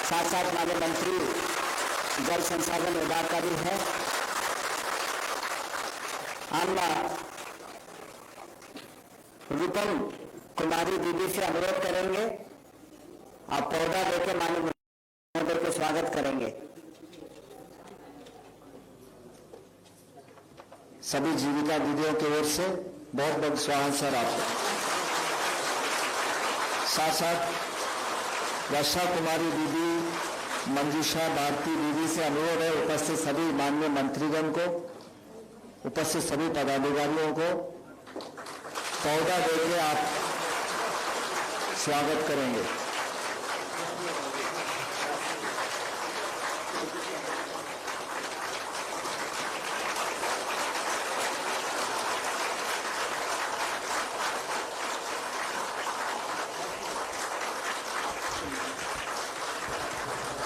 साथ साथ हमारे मंत्री जल संसाधन विभाग का भी है। हम रूपम कुमारी दीदी से अनुरोध करेंगे, आप पौधा देकर माननीय मुख्यमंत्री को स्वागत करेंगे। सभी जीविका दीदियों की ओर से बहुत बहुत स्वागत सर आपको। साथ साथ वर्षा कुमारी दीदी, मंजूषा भारती दीदी से अनुरोध है उपस्थित सभी माननीय मंत्रीगण को, उपस्थित सभी पदाधिकारियों को पौधा देकर आप स्वागत करेंगे।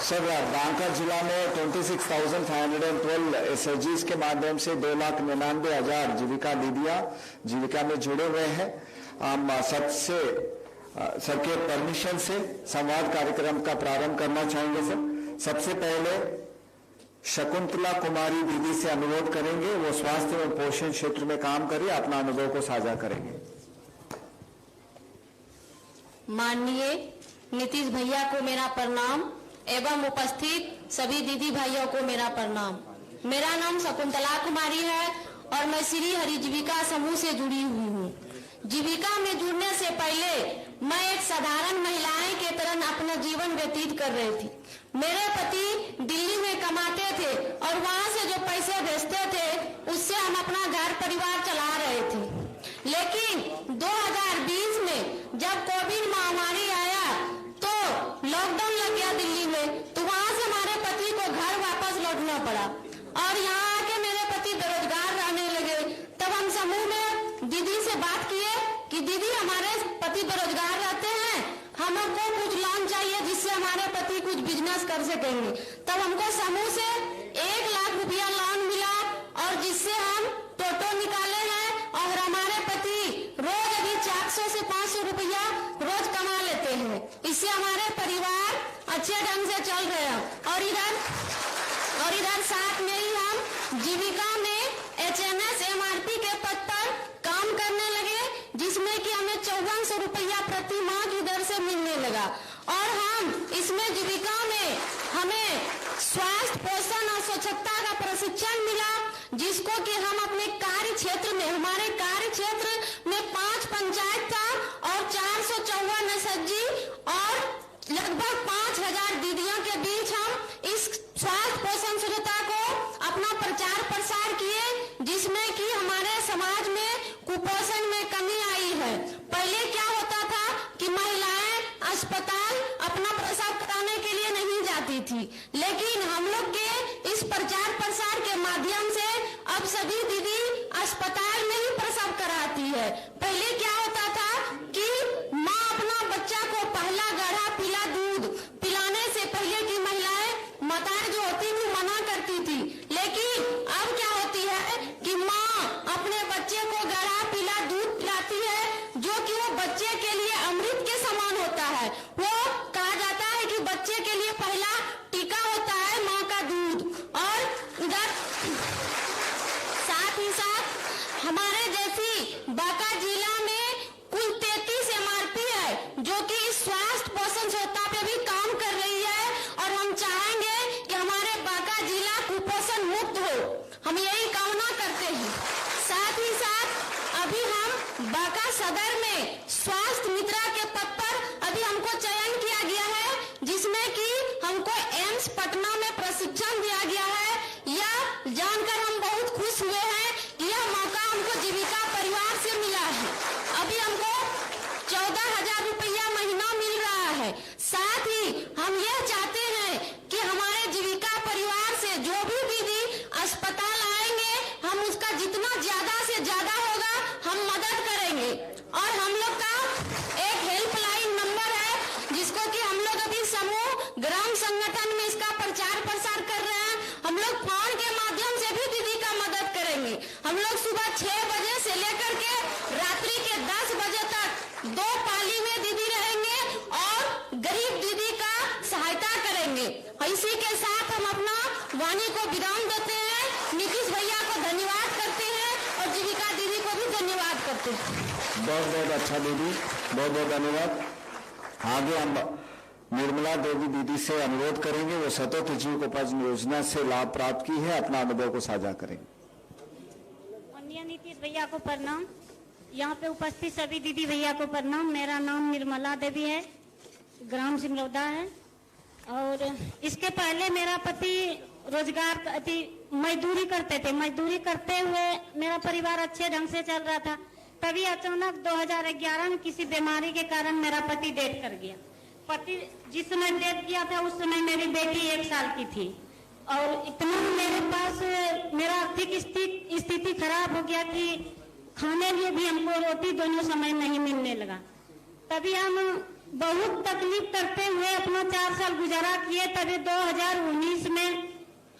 सर, बांका जिला में 26,512 एसएचजीज के माध्यम से 2,99,000 जीविका दीदियां जीविका में जुड़े हुए हैं। हम सबके परमिशन से संवाद कार्यक्रम का प्रारंभ करना चाहेंगे। सर, सबसे पहले शकुंतला कुमारी दीदी से अनुरोध करेंगे, वो स्वास्थ्य एवं पोषण क्षेत्र में काम करिए, अपना अनुभव को साझा करेंगे। माननीय नीतीश भैया को मेरा प्रणाम एवं उपस्थित सभी दीदी भाइयों को मेरा प्रणाम। मेरा नाम शकुंतला कुमारी है और मैं श्री हरि जीविका समूह से जुड़ी हुई हूँ। जीविका में जुड़ने से पहले मैं एक साधारण महिलाएं के तरह अपना जीवन व्यतीत कर रही थी। मेरे पति दिल्ली में कमाते थे और वहाँ से जो पैसे भेजते थे उससे हम अपना घर परिवार चला रहे थे। लेकिन 2020 में जब कोविड महामारी आया तो लॉकडाउन लग गया दिल्ली में, तो वहाँ से हमारे पति को घर वापस लौटना पड़ा और यहाँ आके मेरे पति बेरोजगार रहने लगे। तब हम समूह में दीदी से बात किए कि दीदी हमारे पति बेरोजगार रहते हैं, हमको कुछ लोन चाहिए जिससे हमारे पति कुछ बिजनेस कर सकेंगे। तब हमको समूह से 1 लाख रुपया लोन मिला और जिससे हम टोटो निकाले हैं और हमारे पति रोज अभी 400 से 500 रुपया रोज कमा लेते हैं। इससे हमारे परिवार अच्छे ढंग से चल रहे हैं। और इधर साथ में ही हम जीविका में HMS MRP के पद पर काम करने लगे, जिसमें कि हमें 5400 रुपया प्रति माह की दर से मिलने लगा। और हम इसमें जीविका में हमें स्वास्थ्य पोषण और स्वच्छता का प्रशिक्षण मिला, जिसको कि हम अपने कार्य क्षेत्र में, हमारे कार्य क्षेत्र में 5 पंचायत था और 454 एसएचजी और लगभग 5000 दीदियों के बीच हम इस स्वास्थ्य पोषण स्वच्छता को अपना प्रचार प्रसार किए, जिसमें कि हमारे समाज में कुपोषण में कमी आई है। पहले क्या होता था कि महिलाएं अस्पताल अपना प्रसव कराने के लिए नहीं जाती थी, लेकिन हम लोग के इस प्रचार प्रसार के माध्यम से अब सभी दीदी अस्पताल में ही प्रसव कराती है। पहले क्या होता था कि माँ अपना बच्चा को पहला गाढ़ा पीला दूध पिलाने से पहले की महिलाएं माताएं जो होती थी मना करती थी, लेकिन अब क्या होती है कि माँ अपने बच्चे को गाढ़ा पीला दूध पिलाती है, जो कि वो बच्चे के लिए अमृत के समान होता है। वो कहा जाता है कि बच्चे के लिए पहला टीका होता है माँ का दूध। और इधर साथ ही साथ हमारे जैसी बांका जिला में कुल 33 MRP है, जो कि स्वास्थ्य पोषण स्वच्छता पे भी काम कर रही है। और हम चाहेंगे कि हमारे बांका जिला कुपोषण मुक्त हो, हम यही कामना करते हैं। साथ ही साथ अभी हम बांका सदर में स्वास्थ्य मित्रा के पद पर अभी हमको चयन किया गया है, जिसमें कि हमको एम्स पटना में प्रशिक्षण दिया गया है। यह जानकर हम बहुत खुश हुए हैं कि यह मौका हमको जीविका परिवार से मिला है। अभी हमको 14,000 रुपया महीना मिल रहा है। साथ ही हम यह चाहते हैं कि हमारे जीविका परिवार से जो भी दीदी अस्पताल आएंगे, हम उसका जितना ज्यादा से ज्यादा होगा हम मदद करेंगे। और हम लोग का एक हेल्पलाइन नंबर है, जिसको कि हम लोग अभी समूह ग्राम संगठन में इसका प्रचार प्रसार कर रहे हैं। हम लोग फोन के माध्यम से भी दीदी का मदद करेंगे। हम लोग सुबह 6 बजे से लेकर के रात्रि के 10 बजे तक 2 पाली में दीदी रहेंगे और गरीब दीदी का सहायता करेंगे। इसी के साथ हम अपना वाणी को विराम देते हैं। नीतीश भैया को धन्यवाद करते हैं और जीविका दीदी को भी धन्यवाद करते हैं। बहुत बहुत अच्छा दीदी, बहुत बहुत धन्यवाद। आगे हम निर्मला देवी दीदी से अनुरोध करेंगे, वो सतत जीविकोपार्जन योजना से लाभ प्राप्त की है, अपना अनुभव को साझा करेंगे। माननीय नीतीश भैया को प्रणाम। यहाँ पे उपस्थित सभी दीदी भैया को प्रणाम। मेरा नाम निर्मला देवी है, ग्राम सिमरौदा है। और इसके पहले मेरा पति रोजगार मजदूरी करते थे। मजदूरी करते हुए मेरा परिवार अच्छे ढंग से चल रहा था। तभी अचानक 2011 में किसी बीमारी के कारण मेरा पति डेथ कर गया। पति जिस समय डेथ किया था उस समय मेरी बेटी 1 साल की थी और इतना मेरे पास मेरा आर्थिक स्थिति खराब हो गया कि खाने लिए भी हमको रोटी दोनों समय नहीं मिलने लगा। तभी हम बहुत तकलीफ करते हुए अपना 4 साल गुजारा किए। तभी 2019 में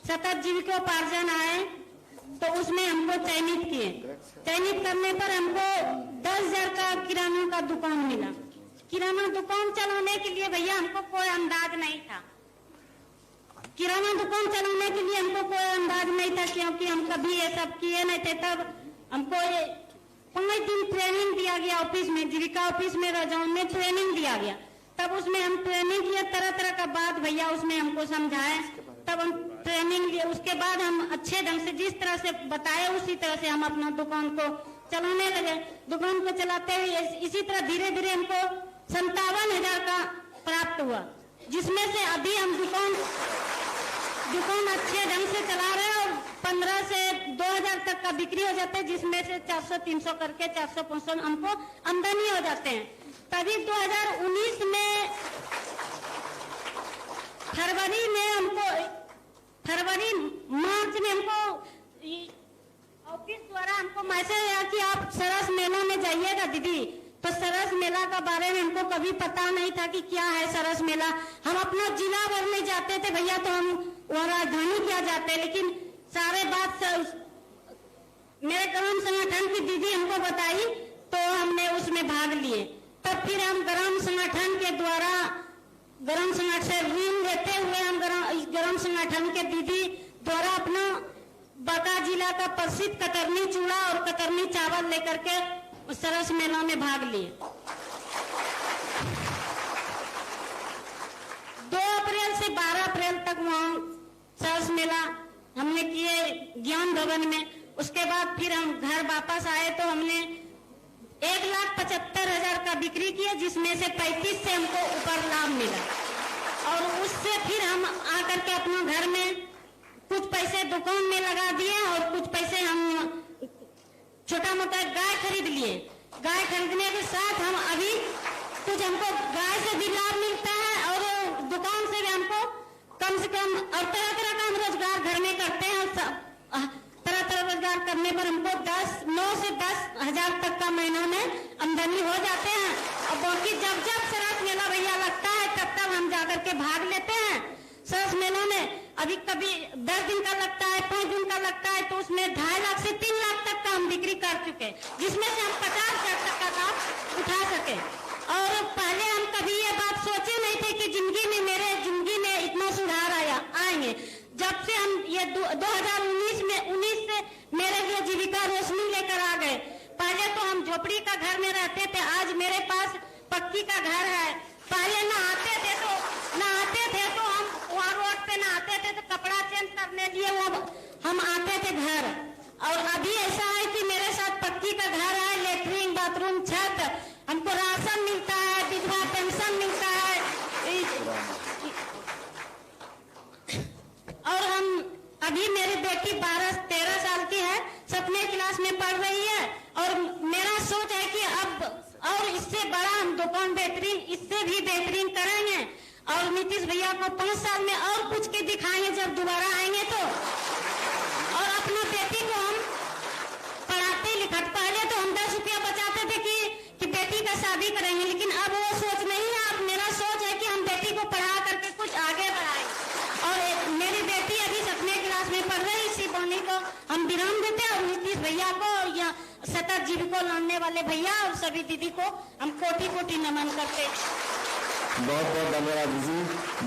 सतत जीविकोपार्जन आए तो उसमें हमको चयनित किए। चयनित करने पर हमको 10,000 का किराना का दुकान मिला। किराना दुकान चलाने के लिए भैया हमको कोई अंदाज नहीं था। किराना दुकान चलाने के लिए हमको कोई अंदाज नहीं था, क्योंकि हम कभी ये सब किए नहीं थे। तब हमको 5 दिन ट्रेनिंग दिया गया ऑफिस में, जीविका ऑफिस में रजौन में ट्रेनिंग दिया गया। तब उसमें हम ट्रेनिंग किए, तरह तरह का बात भैया उसमें हमको समझाए। तब हम ट्रेनिंग लिए। उसके बाद हम अच्छे ढंग से जिस तरह से बताए उसी तरह से हम अपना दुकान को चलाने लगे। दुकान को चलाते हुए इसी तरह धीरे धीरे हमको 57,000 का प्राप्त हुआ, जिसमें से अभी हम दुकान अच्छे ढंग से चला रहे हैं और 15 से 2,000 तक का बिक्री हो जाता है, जिसमें से 400-300 करके 400-500 हमको आमदनी हो जाते हैं। तभी 2019 में मार्च में हमको ऑफिस द्वारा हमको मैसेज आया कि आप सरस मेला में जाइएगा दीदी। तो सरस मेला का बारे में हमको कभी पता नहीं था कि क्या है सरस मेला। हम अपना जिला भर में जाते थे भैया, तो हम वहाँ राजधानी क्या जाते, लेकिन सारे बात मेरे ग्राम संगठन की दीदी हमको बताई तो हमने उसमें भाग लिए। तब फिर हम ग्राम संगठन के द्वारा ग्राम संगठन से ऋण लेते हुए हम ग्राम संगठन के दीदी द्वारा अपना बांका जिला का प्रसिद्ध कतरनी चूड़ा और कतरनी चावल लेकर के सरस मेला में भाग लिए। 2 अप्रैल से 12 अप्रैल तक वहाँ सरस मेला हमने किए ज्ञान भवन में। उसके बाद फिर हम घर वापस आए तो हमने 1,75,000 का बिक्री किया, जिसमें से 35 से हमको ऊपर लाभ मिला। और उससे फिर हम आकर के अपना घर में कुछ पैसे दुकान में लगा दिए और कुछ पैसे हम छोटा मोटा गाय खरीद लिए। गाय खरीदने के साथ हम अभी कुछ हमको गाय से भी लाभ मिलता है और दुकान से भी हमको कम से कम और तरह तरह का हम रोजगार घर में करते हैं। तरह तरह रोजगार करने पर हमको 9 से 10,000 तक का महीना में आमदनी हो जाते हैं। और बाकी जब सरस मेला भैया लगता है तब हम जाकर के भाग लेते हैं सरस मेला में। अभी कभी 10 दिन का लगता है, 5 दिन का लगता है, तो उसमें 2.5 लाख से 3 लाख तक का हम बिक्री कर चुके, जिसमें से हम 50,000 तक का लाभ उठा सके। और पहले हम कभी ये बात सोचे नहीं थे कि मेरे जिंदगी में इतना सुधार आएंगे। जब से हम ये 2019 से मेरे लिए जीविका रोशनी लेकर आ गए। पहले तो हम झोपड़ी का घर में रहते थे, आज मेरे पास पक्की का घर है। पहले नहाते थे तो हम वहाँ रोड पे नहाते थे तो कपड़ा चेंज करने लिए वो हम आते थे घर। और अभी ऐसा है कि मेरे साथ पक्की का घर है, लेटरिन बाथरूम छत, हमको राशन मिलता है, विधवा पेंशन मिलता है। और हम अभी मेरी बेटी 12-13 साल की है, 7वीं क्लास में पढ़ रही है। और मेरा सोच है कि अब और इससे बड़ा हम दुकान इससे भी बेहतरीन करेंगे और नीतीश भैया को 5 साल में और कुछ के दिखाएंगे जब दोबारा आएंगे तो। और अपना बेटी को हम पढ़ाते लिखाते, पहले तो हम 10 रुपया बचाते थे कि बेटी का शादी करेंगे, लेकिन अब वो सोच नहीं है। अब मेरा सोच है कि हम बेटी को पढ़ा करके कुछ आगे बढ़ाएं। और मेरी बेटी अभी 7वीं क्लास में पढ़ रही, इसी वाणी को हम विराम देते हैं। और नीतीश भैया को या सतत जीविका लाने वाले भैया और सभी दीदी को हम कोटि-कोटि नमन करते। बहुत बहुत धन्यवाद दीदी,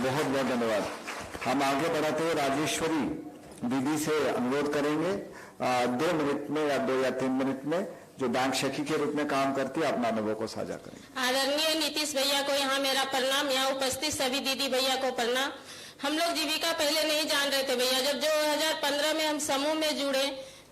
बहुत बहुत धन्यवाद। हम आगे बढ़ाते हुए राजेश्वरी दीदी से अनुरोध करेंगे 2 मिनट में या 2 या 3 मिनट में, जो बैंक सखी के रूप में काम करती है, अपना अनुभव को साझा करेंगे। आदरणीय नीतीश भैया को यहाँ मेरा प्रणाम, यहाँ उपस्थित सभी दीदी भैया को प्रणाम। हम लोग जीविका पहले नहीं जान रहे थे भैया। जब 2015 में हम समूह में जुड़े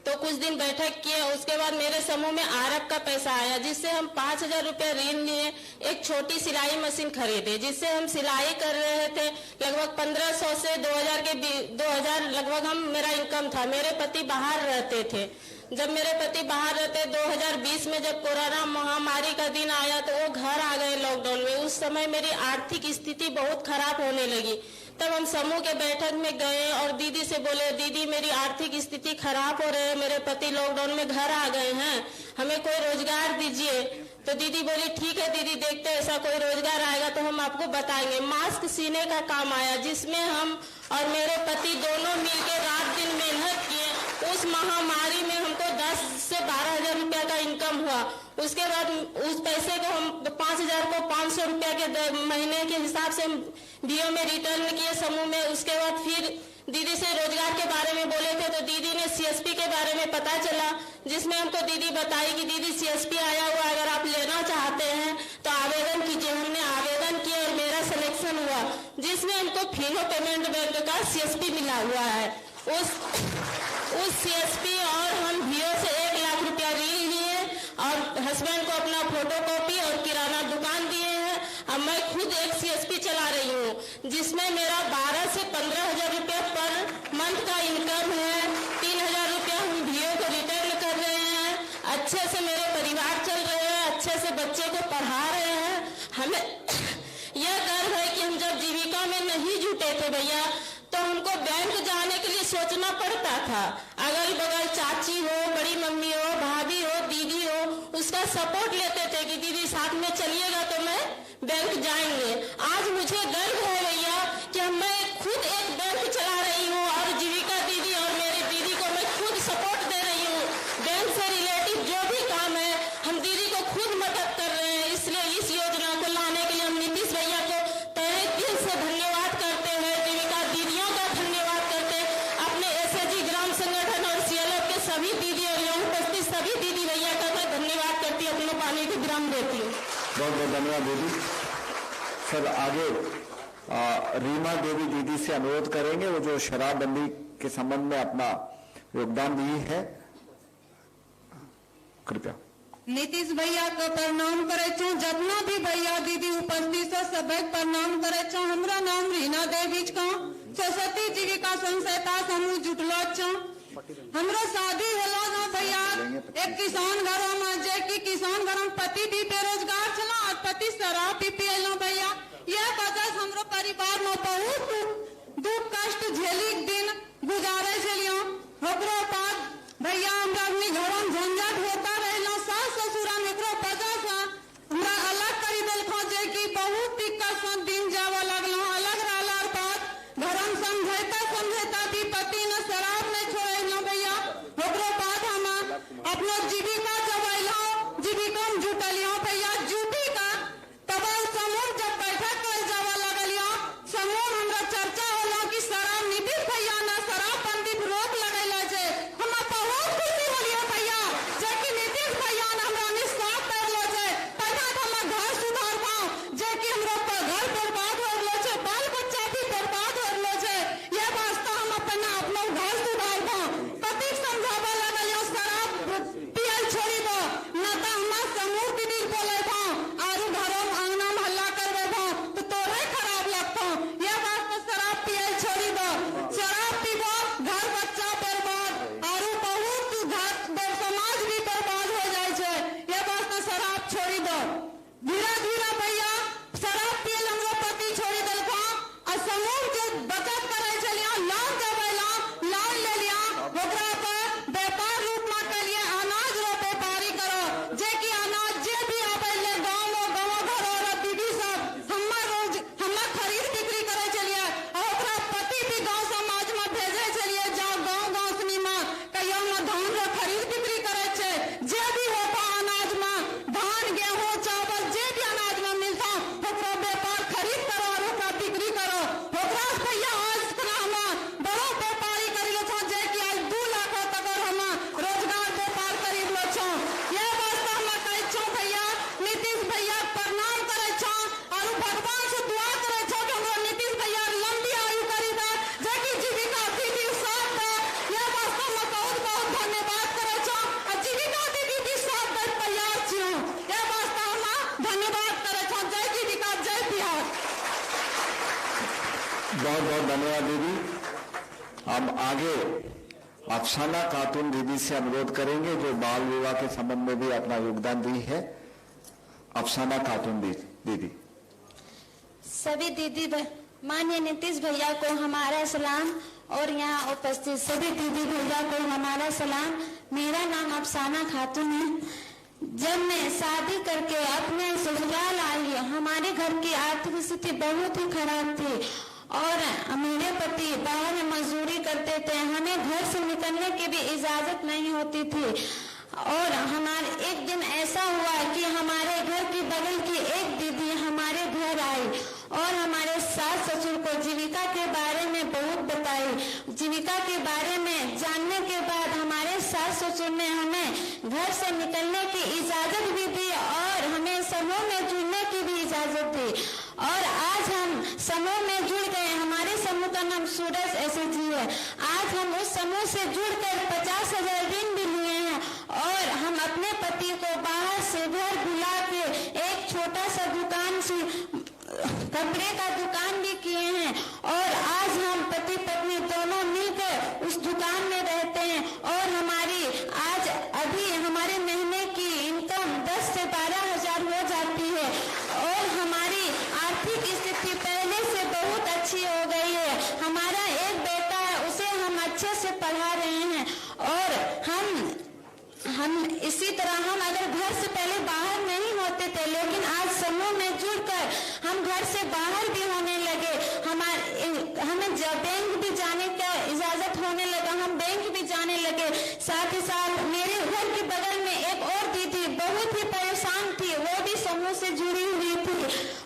तो कुछ दिन बैठक किए, उसके बाद मेरे समूह में आरक का पैसा आया, जिससे हम 5,000 रुपये ऋण लिए, एक छोटी सिलाई मशीन खरीदे, जिससे हम सिलाई कर रहे थे। लगभग 1500 से 2000 लगभग मेरा इनकम था। मेरे पति बाहर रहते थे। जब मेरे पति बाहर रहते 2020 में जब कोरोना महामारी का दिन आया तो वो घर आ गए लॉकडाउन में। उस समय मेरी आर्थिक स्थिति बहुत खराब होने लगी। तब हम समूह के बैठक में गए और दीदी से बोले, दीदी मेरी आर्थिक स्थिति खराब हो रही है, मेरे पति लॉकडाउन में घर आ गए हैं, हमें कोई रोजगार दीजिए। तो दीदी बोली ठीक है दीदी, देखते हैं ऐसा कोई रोजगार आएगा तो हम आपको बताएंगे। मास्क सीने का काम आया, जिसमें हम और मेरे पति दोनों मिलकर रात दिन मेहनत किए। उस महामारी में हमको 10 से 12,000 रुपया का इनकम हुआ। उसके बाद उस पैसे को हम 5,000 को 500 रुपया के महीने के हिसाब से डीओ में रिटर्न किए समूह में। उसके बाद फिर दीदी से रोजगार के बारे में बोले थे तो दीदी ने सीएसपी के बारे में पता चला, जिसमें हमको दीदी बताई कि दीदी सीएसपी आया हुआ, अगर आप लेना चाहते हैं तो आवेदन कीजिए। हमने आवेदन किया और मेरा सिलेक्शन हुआ, जिसमें हमको फिनो पेमेंट बैंक का सीएसपी मिला हुआ है। उस सीएसपी और हम भीओ से 1 लाख रुपया ऋण लिए और हस्बैंड को अपना फोटोकॉपी और किराना दुकान दिए हैं। अब मैं खुद एक सीएसपी चला रही हूँ, जिसमें मेरा 12 से 15,000 रुपया पर मंथ का इनकम है। 3,000 रुपया हम भीओ को रिटर्न कर रहे हैं। अच्छे से मेरे परिवार चल रहे हैं, अच्छे से बच्चे को पढ़ा रहे हैं। हमें यह गर्व है कि हम जब जीविका में नहीं जुटे थे भैया तो हमको बैंक जाने के लिए सोचना पड़ता था। अगल बगल चाची हो, बड़ी मम्मी हो, भाभी हो, दीदी हो, उसका सपोर्ट लेते थे कि दीदी साथ में चलिएगा तो मैं बैंक जाएंगे। आज मुझे गर्व है भैया कि मैं खुद एक बैंक चला रही हूँ और जीविका दीदी और मेरे दीदी को मैं खुद सपोर्ट दे रही हूँ। बैंक से रिलेटिव जो भी काम है हम दीदी को खुद मदद कर रहे हैं। इसलिए इस योजना को लाने के लिए हम नीतीश भैया को तहे दिल से धन्यवाद करते हैं, जीविका दीदियों का धन्यवाद करते हैं, अपने एसएचजी ग्राम संगठन और सीएलएफ के सभी दीदी और यहाँ उपस्थित सभी दीदी भैया का मैं धन्यवाद करती हूँ, अपने पानी को विराम देती हूँ। बहुत बहुत धन्यवाद दीदी। सर आगे रीमा देवी दीदी से अनुरोध करेंगे, वो जो शराबबंदी के संबंध में अपना योगदान दी है, कृपया। नीतीश भैया को प्रणाम करे छो, जितना भी भैया दीदी उपस्थित है सब प्रणाम करे छो। हमरा नाम रीना देवी छो, सरस्वती जीविका संस्था समूह जुटलो छो। हमरा शादी होला ना भैया एक किसान घर में, जे कि किसान घर में पति भी बेरोजगार छला और पति शराब भी पियलो भैया। यह वजह से हमरो परिवार में बहुत दुख कष्ट झेली दिन गुजारे छलियो। ओकरो बाद भैया हमरा अपने घर में झंझट होता रहलो, सास ससुरा में एकरो वजह से हमरा अलग करी देलखो, जे कि बहुत दिक्कत से दिन जावे लगलो। अलग रहला बाद घर में समझैता भी पति ने शराब नहीं छोड़ेलो भैया। ओकरो बाद हम अपनो जीविका चबैलो, जीविका में जुटलियो भैया। जीविका तब समूह जब बैठक कर जावे लगलियो, समूह हमरा चर्चा होला कि शराब नीतीश भैया ने शराबबंदी पर रोक लगैला छै। हम बहुत खुशी होलियो भैया, जे कि नीतीश भैया ने हमरा निष्काम करलो छै। पहले तो हम घर सुधार पाओ, जे कि हमरा घर बर्बाद हो गेलो छै। बहुत बहुत धन्यवाद दीदी। हम आगे अफसाना खातून दीदी से अनुरोध करेंगे जो बाल विवाह के संबंध में भी अपना योगदान दी है। अफसाना खातून दीदी। सभी दीदी माननीय नीतीश भैया को हमारा सलाम और यहाँ उपस्थित सभी दीदी भैया को हमारा सलाम। मेरा नाम अफसाना खातून है। जब मैं शादी करके अपने ससुराल आई, हमारे घर की आर्थिक स्थिति बहुत ही खराब थी और मेरे पति बाहर में मजदूरी करते थे। हमें घर से निकलने की भी इजाजत नहीं होती थी और हमारे एक दिन ऐसा हुआ कि हमारे घर की बगल की एक दीदी हमारे घर आई और हमारे सास ससुर को जीविका के बारे में बहुत बताई। जीविका के बारे में जानने के बाद हमारे सास ससुर ने हमें घर से निकलने की इजाजत भी दी और हमें समूह में जुड़ने की भी इजाजत दी और आज हम समूह में जुड़ गए। हमारे समूह का नाम सूरज एसएचजी है। आज हम उस समूह से जुड़कर 50,000 ऋण भी लिए हैं और हम अपने पति को बाहर से घर बुला के एक छोटा सा दुकान से कपड़े का दुकान भी किए हैं और आज हम पति पत्नी दोनों मिलकर उस दुकान में रहते हैं और हमारी आज अभी हमारे महीने की इनकम 10 से 12,000 हो जाती है और हमारी आर्थिक स्थिति पहले से बहुत अच्छी हो गई है। हमारा एक बेटा है, उसे हम अच्छे से पढ़ा रहे हैं और हम इसी तरह हम अगर घर से पहले बाहर नहीं होते थे, लेकिन आज समूह में जुड़कर हम घर से बाहर भी होने लगे। हमें जब बैंक भी जाने का इजाजत होने लगा, हम बैंक भी जाने लगे। साथ ही साथ मेरे घर के बगल में एक और दीदी बहुत ही परेशान थी, वो भी समूह से जुड़ी हुई थी।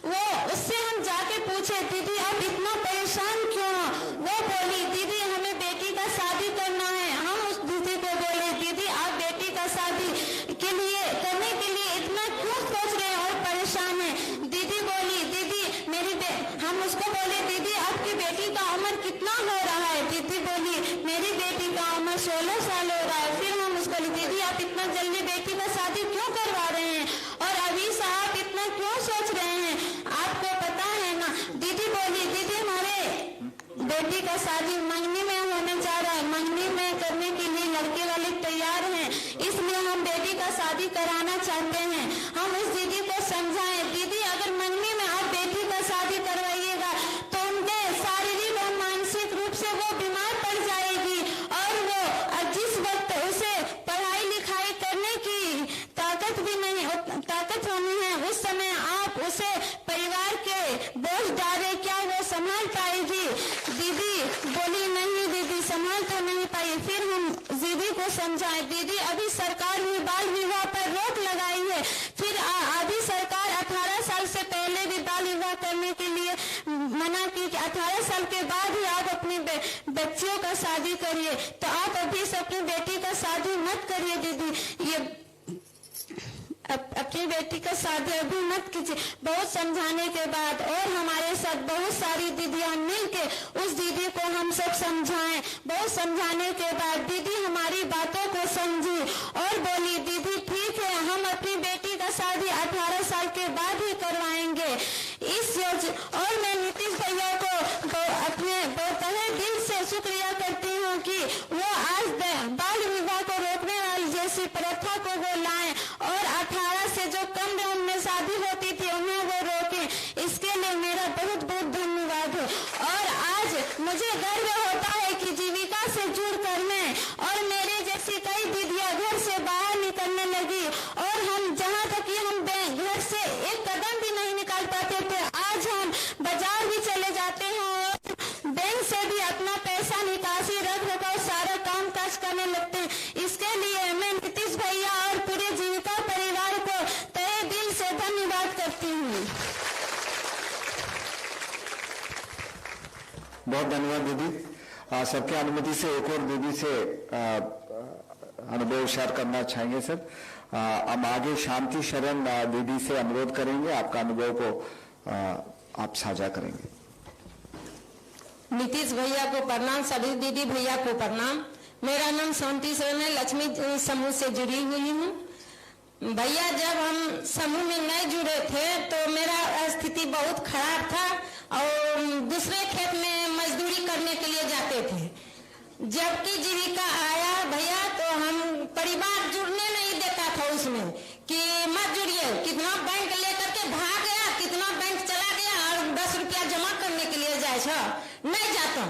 वो उससे हम जाके पूछे, दीदी आप इतना परेशान क्यों हो? वो बोली, दीदी हमें बेटी का शादी करना है। हम उस दीदी को बोले, दीदी आप बेटी का शादी करने के लिए इतना क्यों सोच रहे हैं और परेशान है? दीदी बोली, दीदी हम उसको बोले, दीदी आपकी बेटी का उम्र कितना हो रहा है? दीदी बोली, मेरी बेटी का उम्र 16 साल हो रहा है। फिर हम उसको बोले, दीदी आप इतना जल्दी बेटी का शादी क्यों करवा रहे हैं और अभी से आप इतना क्यों सोच रहे हैं? आपको पता है ना? दीदी बोली, दीदी हमारे बेटी का शादी मंगनी में होने जा रहा है। मंगनी में करने के लिए लड़के वाले तैयार हैं, इसलिए हम बेटी का शादी कराना चाहते हैं। हम उस दीदी को समझाएं, दीदी अगर मंगनी में आप बेटी का शादी करवाइएगा तो उनके शारीरिक और मानसिक रूप से वो बीमार पड़ जाएगी और वो जिस वक्त उसे पढ़ाई लिखाई करने की ताकत होनी है, उस समय आप उसे परिवार के बोझ डाले, क्या वो संभाल पाएगी? दीदी बोली, नहीं दीदी संभाल तो नहीं पाई। फिर हम दीदी को समझाए, दीदी अभी सरकार ने बाल विवाह पर रोक लगाई है। फिर अभी सरकार 18 साल से पहले भी बाल विवाह करने के लिए मना की, 18 साल के बाद ही आप अपनी बच्चियों का शादी करिए। तो आप अभी से अपनी बेटी का शादी मत करिए दीदी, ये अपनी बेटी का शादी अभी मत कीजिए। बहुत समझाने के बाद और हमारे साथ बहुत सारी दीदियां मिलके उस दीदी को हम सब समझाएं। बहुत समझाने के बाद दीदी हमारी बातों को समझी और बोली, दीदी ठीक है, हम अपनी बेटी का शादी 18 साल के बाद ही करवाएंगे। और मैं नीतीश भैया को अपने तहे दिल से शुक्रिया करती हूँ कि वो आज बाल विवाह को रोकने वाली जैसी प्रथा को वो लाए और 18 से जो कम उम्र में शादी होती थी उन्हें वो रोके। इसके लिए मेरा बहुत बहुत धन्यवाद है। और आज मुझे गर्व होता है कि जीविका से जुड़कर मैं और मेरे जैसी कई दीदियां घर से बाहर निकलने लगी और हम जहाँ तक कि हम घर से एक कदम भी नहीं निकाल पाते थे, आज हम बाजार भी चले जाते हैं और बैंक से भी अपना पैसा निकासी रख रखाव सारा काम काज करने लगते हैं। इसके लिए मैं नीतीश भैया और पूरे जीविका परिवार को तहे दिल से धन्यवाद करती हूँ। बहुत धन्यवाद दीदी। सबके अनुमति से एक और दीदी से अनुभव शेयर करना चाहेंगे सर। हम आगे शांति शरण दीदी से अनुरोध करेंगे, आपका अनुभव को आप साझा करेंगे। नीतीश भैया को प्रणाम, सभी दीदी भैया को प्रणाम। मेरा नाम शांति शरण है, लक्ष्मी समूह से जुड़ी हुई हूँ। भैया जब हम समूह में नहीं जुड़े थे तो मेरा स्थिति बहुत खराब था और दूसरे खेत में करते थे। जबकि जीविका आया भैया तो हम परिवार जुड़ने नहीं देता था उसमें कि मत जुड़िए, कितना बैंक लेकर के भाग गया, कितना बैंक चला गया और 10 रुपया जमा करने के लिए जाए छो नहीं जाता।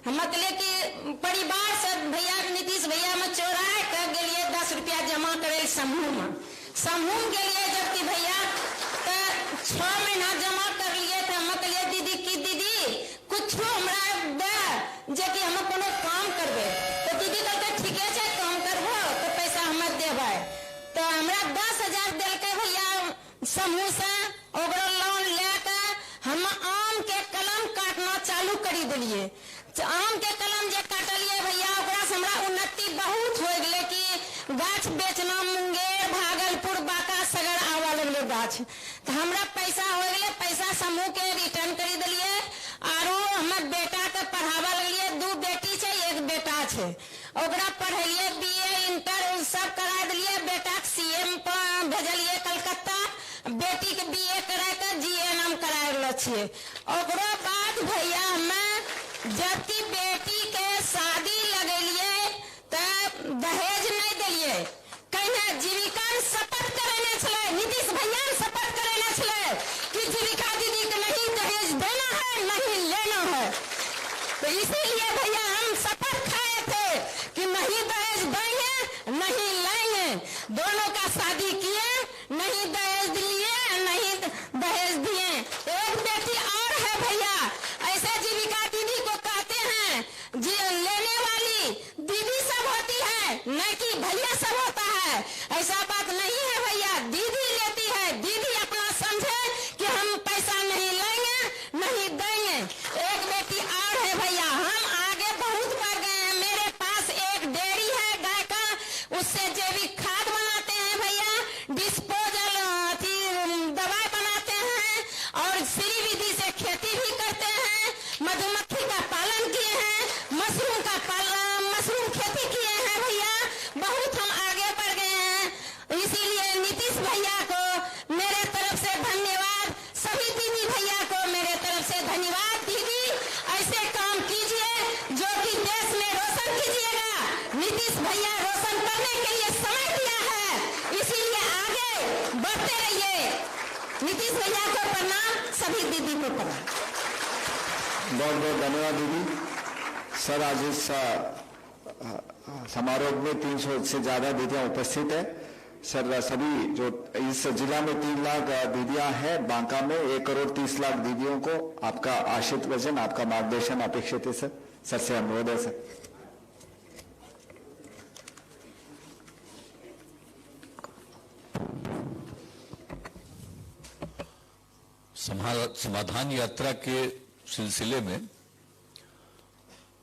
मतलब कि परिवार से भैया नीतीश भैया में चौराहे कर गए 10 रुपया जमा करे समूह में गए, जबकि भैया तो 6 महीना जमा कर लिए थे। मतलब दीदी की दीदी कुछ हमरा दे जे कि हम कोनो काम करबे, तो दीदी कहते ठीक है काम करबो तो पैसा हम देबै। तो हमरा 10,000 देलके भैया समूह से, ओकरो लोन लेके हम आम के कलम काटना चालू करी दिलिए। आम के कलम जे काटलिए भैया ओकरा से हमरा उन्नति बहुत हो गए कि गाछ बेचना मुंगेर भागलपुर बांका सगर आवा लगले गाछ, तो हमरा पैसा हो गए, पैसा समूह के रिटर्न करी दिलिए। आरो हमर बेटा के पढ़ावा लगलिए, 2 बेटी छे 1 बेटा छे, ओकरा पढ़ेलिए बीए इंटर सब करा दिलिए। बेटा के सीएम पर भेजलिए कलकत्ता, बेटी के बीए करा के जीएनएम करा रहल छे। ओकरो बाद भैया हमें जबकि बेटी के शादी लगेलिए तो दहेज नहीं दिलिए, कहीं जीविका शपथ करेने छले, नीतीश भैया शपथ करेने छले कि जीविका दीदी के नहीं दहेज देना है नहीं लेना है। तो इसीलिए भैया हम शपथ खाए थे कि नहीं दहेज देंगे नहीं लेंगे। दोनों का शादी किए, नहीं दहेज लिए नहीं दहेज दिए। एक बेटी और है भैया, ऐसे जीविका दीदी को कहते हैं जी लेने वाली दीदी सब होती है, नहीं कि भैया सब होता है। ऐसा बात नहीं है भैया, दीदी लेती है। दीदी अपना समझे कि हम पैसा नहीं लेंगे नहीं देंगे। एक बेटी और है भैया, हम आगे बहुत बढ़ गए हैं। मेरे पास एक डेयरी है गाय का, उससे जैविक खाद बनाते हैं भैया, डिस्पोजल दवाई बनाते हैं और श्री विधि से खेती भी करते हैं। मधुमक्खी का पालन किए हैं, मशरूम खेती किए हैं भैया, बहुत हम आगे बढ़ गए हैं। इसीलिए नीतीश भैया को मेरे तरफ से धन्यवाद, सभी दीदी भैया को मेरे तरफ से धन्यवाद। दीदी ऐसे काम कीजिए जो कि देश में रोशन कीजिएगा। नीतीश भैया रोशन करने के लिए समय दिया है, इसीलिए आगे बढ़ते रहिए। नीतीश भैया को प्रणाम, सभी दीदी को प्रणाम। बहुत बहुत धन्यवाद दीदी। सर आज इस समारोह में 300 से ज्यादा दीदियां उपस्थित है। सर सभी जो इस जिला में 3 लाख दीदियां हैं, बांका में 1 करोड़ 30 लाख दीदियों को आपका आशीर्वचन आपका मार्गदर्शन अपेक्षित है। सर से अनुरोध है सर। समाधान यात्रा के सिलसिले में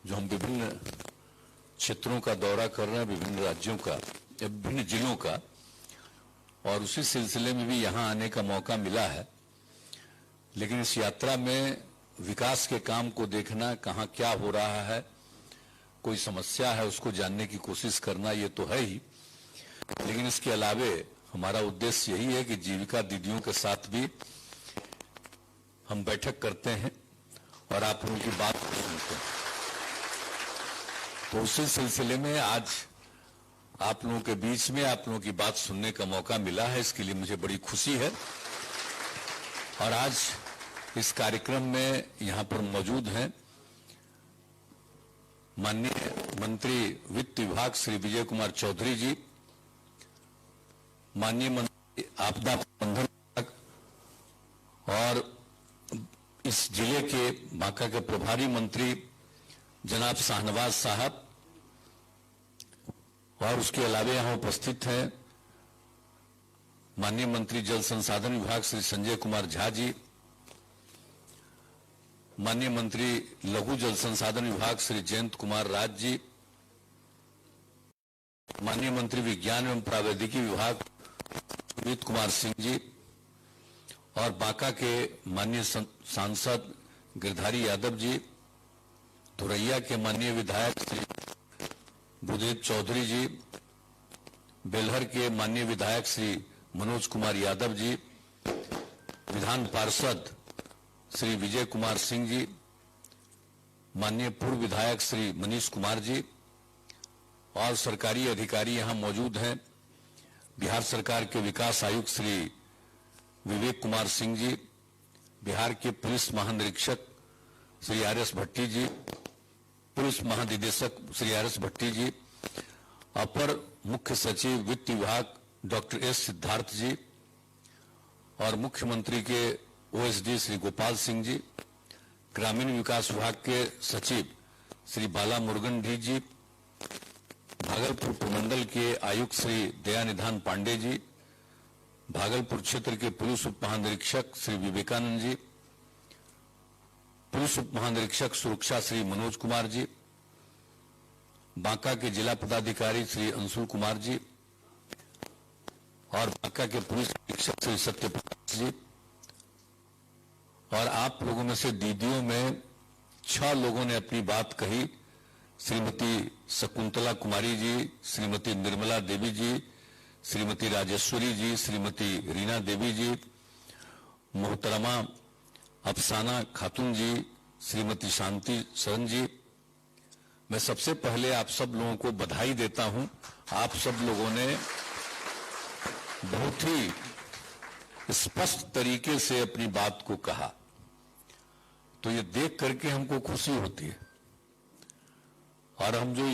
जो हम विभिन्न क्षेत्रों का दौरा कर रहे हैं, विभिन्न राज्यों का या विभिन्न जिलों का, और उसी सिलसिले में भी यहाँ आने का मौका मिला है। लेकिन इस यात्रा में विकास के काम को देखना, कहाँ क्या हो रहा है, कोई समस्या है उसको जानने की कोशिश करना, ये तो है ही। लेकिन इसके अलावे हमारा उद्देश्य यही है कि जीविका दीदियों के साथ भी हम बैठक करते हैं और आप लोगों की बात सुनते हैं। तो उसी सिलसिले में आज आप लोगों के बीच में आप लोगों की बात सुनने का मौका मिला है, इसके लिए मुझे बड़ी खुशी है। और आज इस कार्यक्रम में यहां पर मौजूद हैं माननीय मंत्री वित्त विभाग श्री विजय कुमार चौधरी जी, माननीय मंत्री आपदा प्रबंधन विभाग और इस जिले के बांका के प्रभारी मंत्री जनाब शाहनवाज साहब, और उसके अलावा यहां उपस्थित हैं माननीय मंत्री जल संसाधन विभाग श्री संजय कुमार झा जी, माननीय मंत्री लघु जल संसाधन विभाग श्री जयंत कुमार राज जी, माननीय मंत्री विज्ञान एवं प्रावैधिकी विभाग सुमित कुमार सिंह जी, और बांका के माननीय सांसद गिरधारी यादव जी, धुरैया के माननीय विधायक श्री भूदेव चौधरी जी, बेलहर के माननीय विधायक श्री मनोज कुमार यादव जी, विधान पार्षद श्री विजय कुमार सिंह जी, माननीय पूर्व विधायक श्री मनीष कुमार जी और सरकारी अधिकारी यहां मौजूद हैं, बिहार सरकार के विकास आयुक्त श्री विवेक कुमार सिंह जी, बिहार के पुलिस महानिरीक्षक श्री आर.एस. भट्टी जी, पुलिस महानिदेशक श्री आर.एस. भट्टी जी, अपर मुख्य सचिव वित्त विभाग डॉक्टर एस. सिद्धार्थ जी और मुख्यमंत्री के ओएसडी श्री गोपाल सिंह जी, ग्रामीण विकास विभाग के सचिव श्री बाला मुरुगन जी, भागलपुर प्रमंडल के आयुक्त श्री दयानिधान पांडे जी, भागलपुर क्षेत्र के पुलिस उप महानिरीक्षक श्री विवेकानंद जी, पुलिस उप महानिरीक्षक सुरक्षा श्री मनोज कुमार जी, बांका के जिला पदाधिकारी श्री अंशुल कुमार जी और बांका के पुलिस अधीक्षक श्री सत्यप्रकाश जी, और आप लोगों में से दीदियों में 6 लोगों ने अपनी बात कही, श्रीमती शकुंतला कुमारी जी, श्रीमती निर्मला देवी जी, श्रीमती राजेश्वरी जी, श्रीमती रीना देवी जी, मोहतरमा अफसाना खातून जी, श्रीमती शांति शरण जी। मैं सबसे पहले आप सब लोगों को बधाई देता हूं। आप सब लोगों ने बहुत ही स्पष्ट तरीके से अपनी बात को कहा, तो ये देख करके हमको खुशी होती है। और हम जो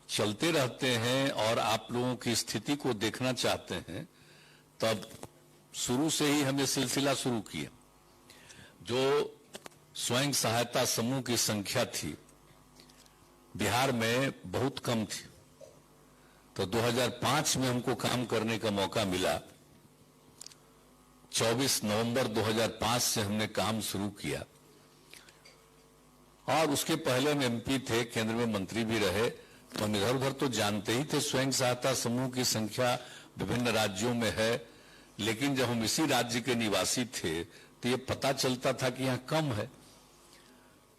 चलते रहते हैं और आप लोगों की स्थिति को देखना चाहते हैं, तब शुरू से ही हमने सिलसिला शुरू किया। जो स्वयं सहायता समूह की संख्या थी बिहार में बहुत कम थी, तो 2005 में हमको काम करने का मौका मिला। 24 नवंबर 2005 से हमने काम शुरू किया और उसके पहले हम एमपी थे, केंद्र में मंत्री भी रहे, तो हम इधर उधर तो जानते ही थे स्वयं सहायता समूह की संख्या विभिन्न राज्यों में है, लेकिन जब हम इसी राज्य के निवासी थे तो ये पता चलता था कि यहाँ कम है।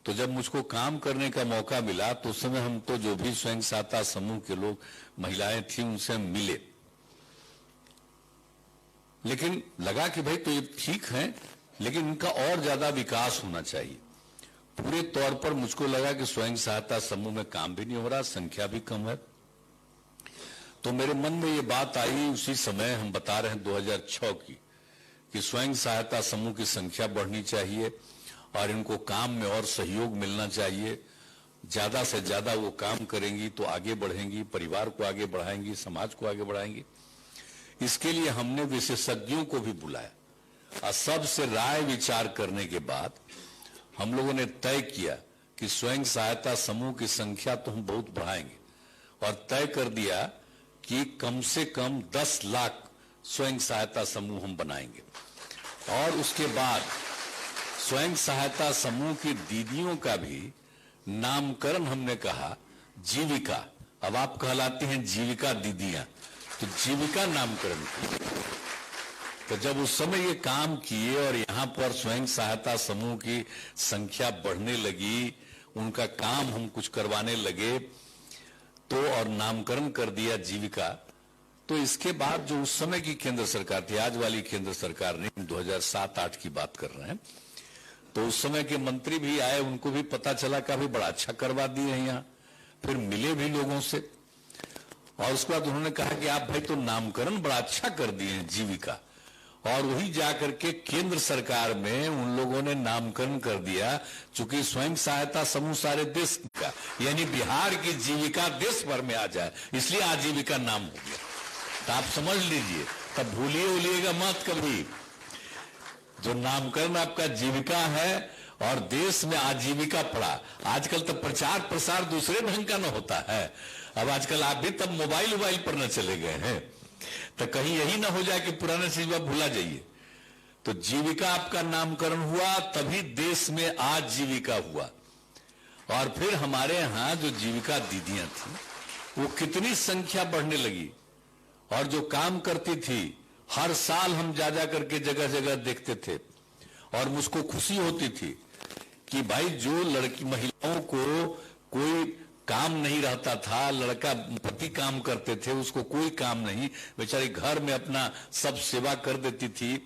तो जब मुझको काम करने का मौका मिला तो उस समय हम तो जो भी स्वयं सहायता समूह के लोग महिलाएं थी उनसे हम मिले, लेकिन लगा कि भाई तो ये ठीक है, लेकिन इनका और ज्यादा विकास होना चाहिए। पूरे तौर पर मुझको लगा कि स्वयं सहायता समूह में काम भी नहीं हो रहा, संख्या भी कम है। तो मेरे मन में ये बात आई उसी समय, हम बता रहे हैं 2006 की, कि स्वयं सहायता समूह की संख्या बढ़नी चाहिए और इनको काम में और सहयोग मिलना चाहिए। ज्यादा से ज्यादा वो काम करेंगी तो आगे बढ़ेंगी, परिवार को आगे बढ़ाएंगी, समाज को आगे बढ़ाएंगी। इसके लिए हमने विशेषज्ञों को भी बुलाया और सबसे राय विचार करने के बाद हम लोगों ने तय किया कि स्वयं सहायता समूह की संख्या तो हम बहुत बढ़ाएंगे, और तय कर दिया कि कम से कम 10 लाख स्वयं सहायता समूह हम बनाएंगे। और उसके बाद स्वयं सहायता समूह की दीदियों का भी नामकरण हमने कहा जीविका। अब आप कहलाती हैं जीविका दीदियां, तो जीविका नामकरण किया। तो जब उस समय ये काम किए और यहाँ पर स्वयं सहायता समूह की संख्या बढ़ने लगी, उनका काम हम कुछ करवाने लगे, तो और नामकरण कर दिया जीविका। तो इसके बाद जो उस समय की केंद्र सरकार थी, आज वाली केंद्र सरकार ने, 2007-8 की बात कर रहे हैं, तो उस समय के मंत्री भी आए, उनको भी पता चला कि अभी बड़ा अच्छा करवा दिए हैं यहाँ। फिर मिले भी लोगों से और उसके बाद उन्होंने कहा कि आप भाई तो नामकरण बड़ा अच्छा कर दिए हैं जीविका, और वही जाकर के केंद्र सरकार में उन लोगों ने नामकरण कर दिया। चूंकि स्वयं सहायता समूह सारे देश का, यानी बिहार की जीविका देश भर में आ जाए, इसलिए आजीविका नाम हो गया। तो आप समझ लीजिए, तब भूलिएगा मत कभी, जो नामकरण आपका जीविका है और देश में आजीविका पड़ा। आजकल तो प्रचार प्रसार दूसरे ढंग का न होता है। अब आजकल आप भी तब मोबाइल पर न चले गए हैं, तो कहीं यही ना हो जाए कि पुराने चीज आप भुला जाइए। तो जीविका आपका नामकरण हुआ, तभी देश में आजीविका हुआ। और फिर हमारे यहां जो जीविका दीदियां थी, वो कितनी संख्या बढ़ने लगी, और जो काम करती थी, हर साल हम जा करके जगह जगह देखते थे, और मुझको खुशी होती थी कि भाई जो लड़की महिलाओं को कोई काम नहीं रहता था, लड़का पति काम करते थे, उसको कोई काम नहीं, बेचारी घर में अपना सब सेवा कर देती थी,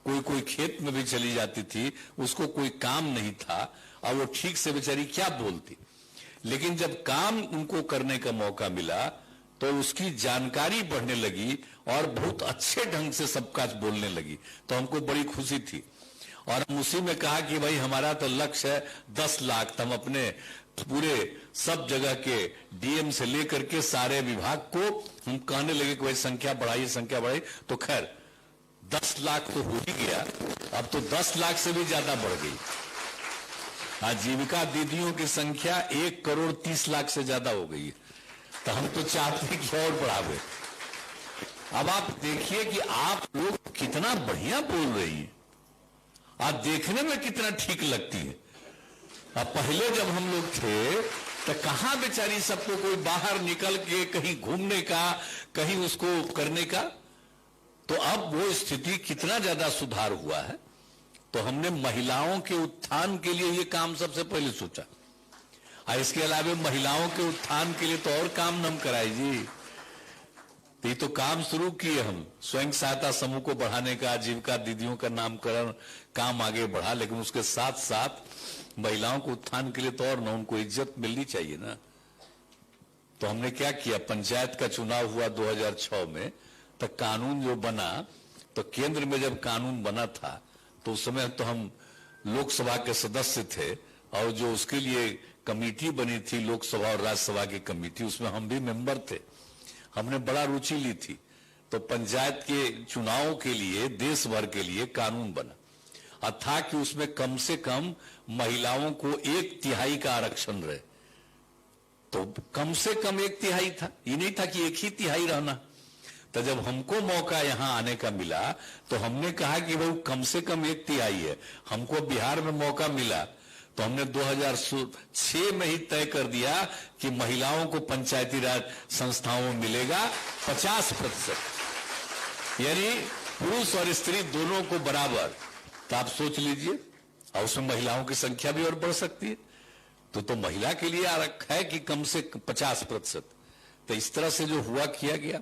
कोई खेत में भी चली जाती थी, उसको कोई काम नहीं था, अब वो ठीक से बेचारी क्या बोलती, लेकिन जब काम उनको करने का मौका मिला तो उसकी जानकारी बढ़ने लगी और बहुत अच्छे ढंग से सबका बोलने लगी, तो हमको बड़ी खुशी थी। और हम उसी में कहा कि भाई हमारा तो लक्ष्य है 10 लाख, तो हम अपने पूरे सब जगह के डीएम से लेकर के सारे विभाग को हम कहने लगे कि भाई संख्या बढ़ाइए, संख्या बढ़ाइए। तो खैर 10 लाख तो हो ही गया, अब तो 10 लाख से भी ज्यादा बढ़ गई। आजीविका दीदियों की संख्या 1,30,00,000 से ज्यादा हो गई है, तो हम तो चाहते हैं कि और बढ़ावे। अब आप देखिए कि आप लोग कितना बढ़िया बोल रही हैं, आप देखने में कितना ठीक लगती है। अब पहले जब हम लोग थे तो कहां बेचारी सबको कोई बाहर निकल के कहीं घूमने का, कहीं उसको करने का, तो अब वो स्थिति कितना ज्यादा सुधार हुआ है। तो हमने महिलाओं के उत्थान के लिए ये काम सबसे पहले सोचा, और इसके अलावा महिलाओं के उत्थान के लिए तो और काम हम कराए जी। तो ये तो काम शुरू किए हम, स्वयं सहायता समूह को बढ़ाने का, आजीविका दीदियों का नामकरण, काम आगे बढ़ा, लेकिन उसके साथ साथ महिलाओं को उत्थान के लिए तो और ना उनको इज्जत मिलनी चाहिए ना। तो हमने क्या किया, पंचायत का चुनाव हुआ 2006 में, तो कानून जो बना, तो केंद्र में जब कानून बना था तो उस समय तो हम लोकसभा के सदस्य थे, और जो उसके लिए कमेटी बनी थी लोकसभा और राज्यसभा की कमेटी, उसमें हम भी मेंबर थे, हमने बड़ा रुचि ली थी। तो पंचायत के चुनावों के लिए देश भर के लिए कानून बना, और था कि उसमें कम से कम महिलाओं को 1/3 का आरक्षण रहे। तो कम से कम 1/3 था, ये नहीं था कि 1/3 रहना। तो जब हमको मौका यहां आने का मिला तो हमने कहा कि भाई कम से कम 1/3 है, हमको बिहार में मौका मिला, तो हमने 2006 में ही तय कर दिया कि महिलाओं को पंचायती राज संस्थाओं में मिलेगा 50%, यानी पुरुष और स्त्री दोनों को बराबर। तो आप सोच लीजिए, और उसमें महिलाओं की संख्या भी और बढ़ सकती है, तो महिला के लिए आरक्षण है कि कम से 50%। तो इस तरह से जो हुआ किया गया,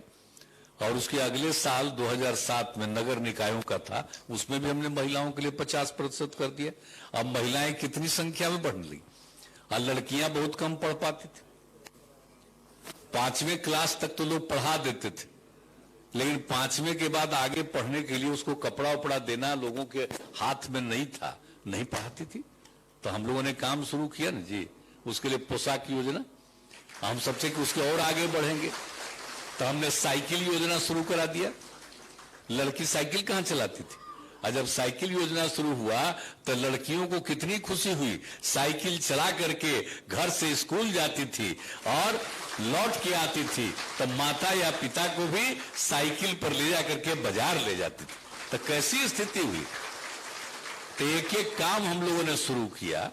और उसके अगले साल 2007 में नगर निकायों का था, उसमें भी हमने महिलाओं के लिए 50% कर दिया। अब महिलाएं कितनी संख्या में बढ़ ली, और लड़कियां बहुत कम पढ़ पाती थी। 5वीं क्लास तक तो लोग पढ़ा देते थे, लेकिन 5वीं के बाद आगे पढ़ने के लिए उसको कपड़ा उपड़ा देना लोगों के हाथ में नहीं था, नहीं पढ़ाती थी। तो हम लोगों ने काम शुरू किया ना जी, उसके लिए पोशाक योजना, हम सबसे कि उसके और आगे बढ़ेंगे, तो हमने साइकिल योजना शुरू करा दिया। लड़की साइकिल कहां चलाती थी, और जब साइकिल योजना शुरू हुआ तो लड़कियों को कितनी खुशी हुई, साइकिल चला करके घर से स्कूल जाती थी और लौट के आती थी, तो माता या पिता को भी साइकिल पर ले जाकर के बाजार ले जाती थी। तो कैसी स्थिति हुई। तो एक एक काम हम लोगों ने शुरू किया।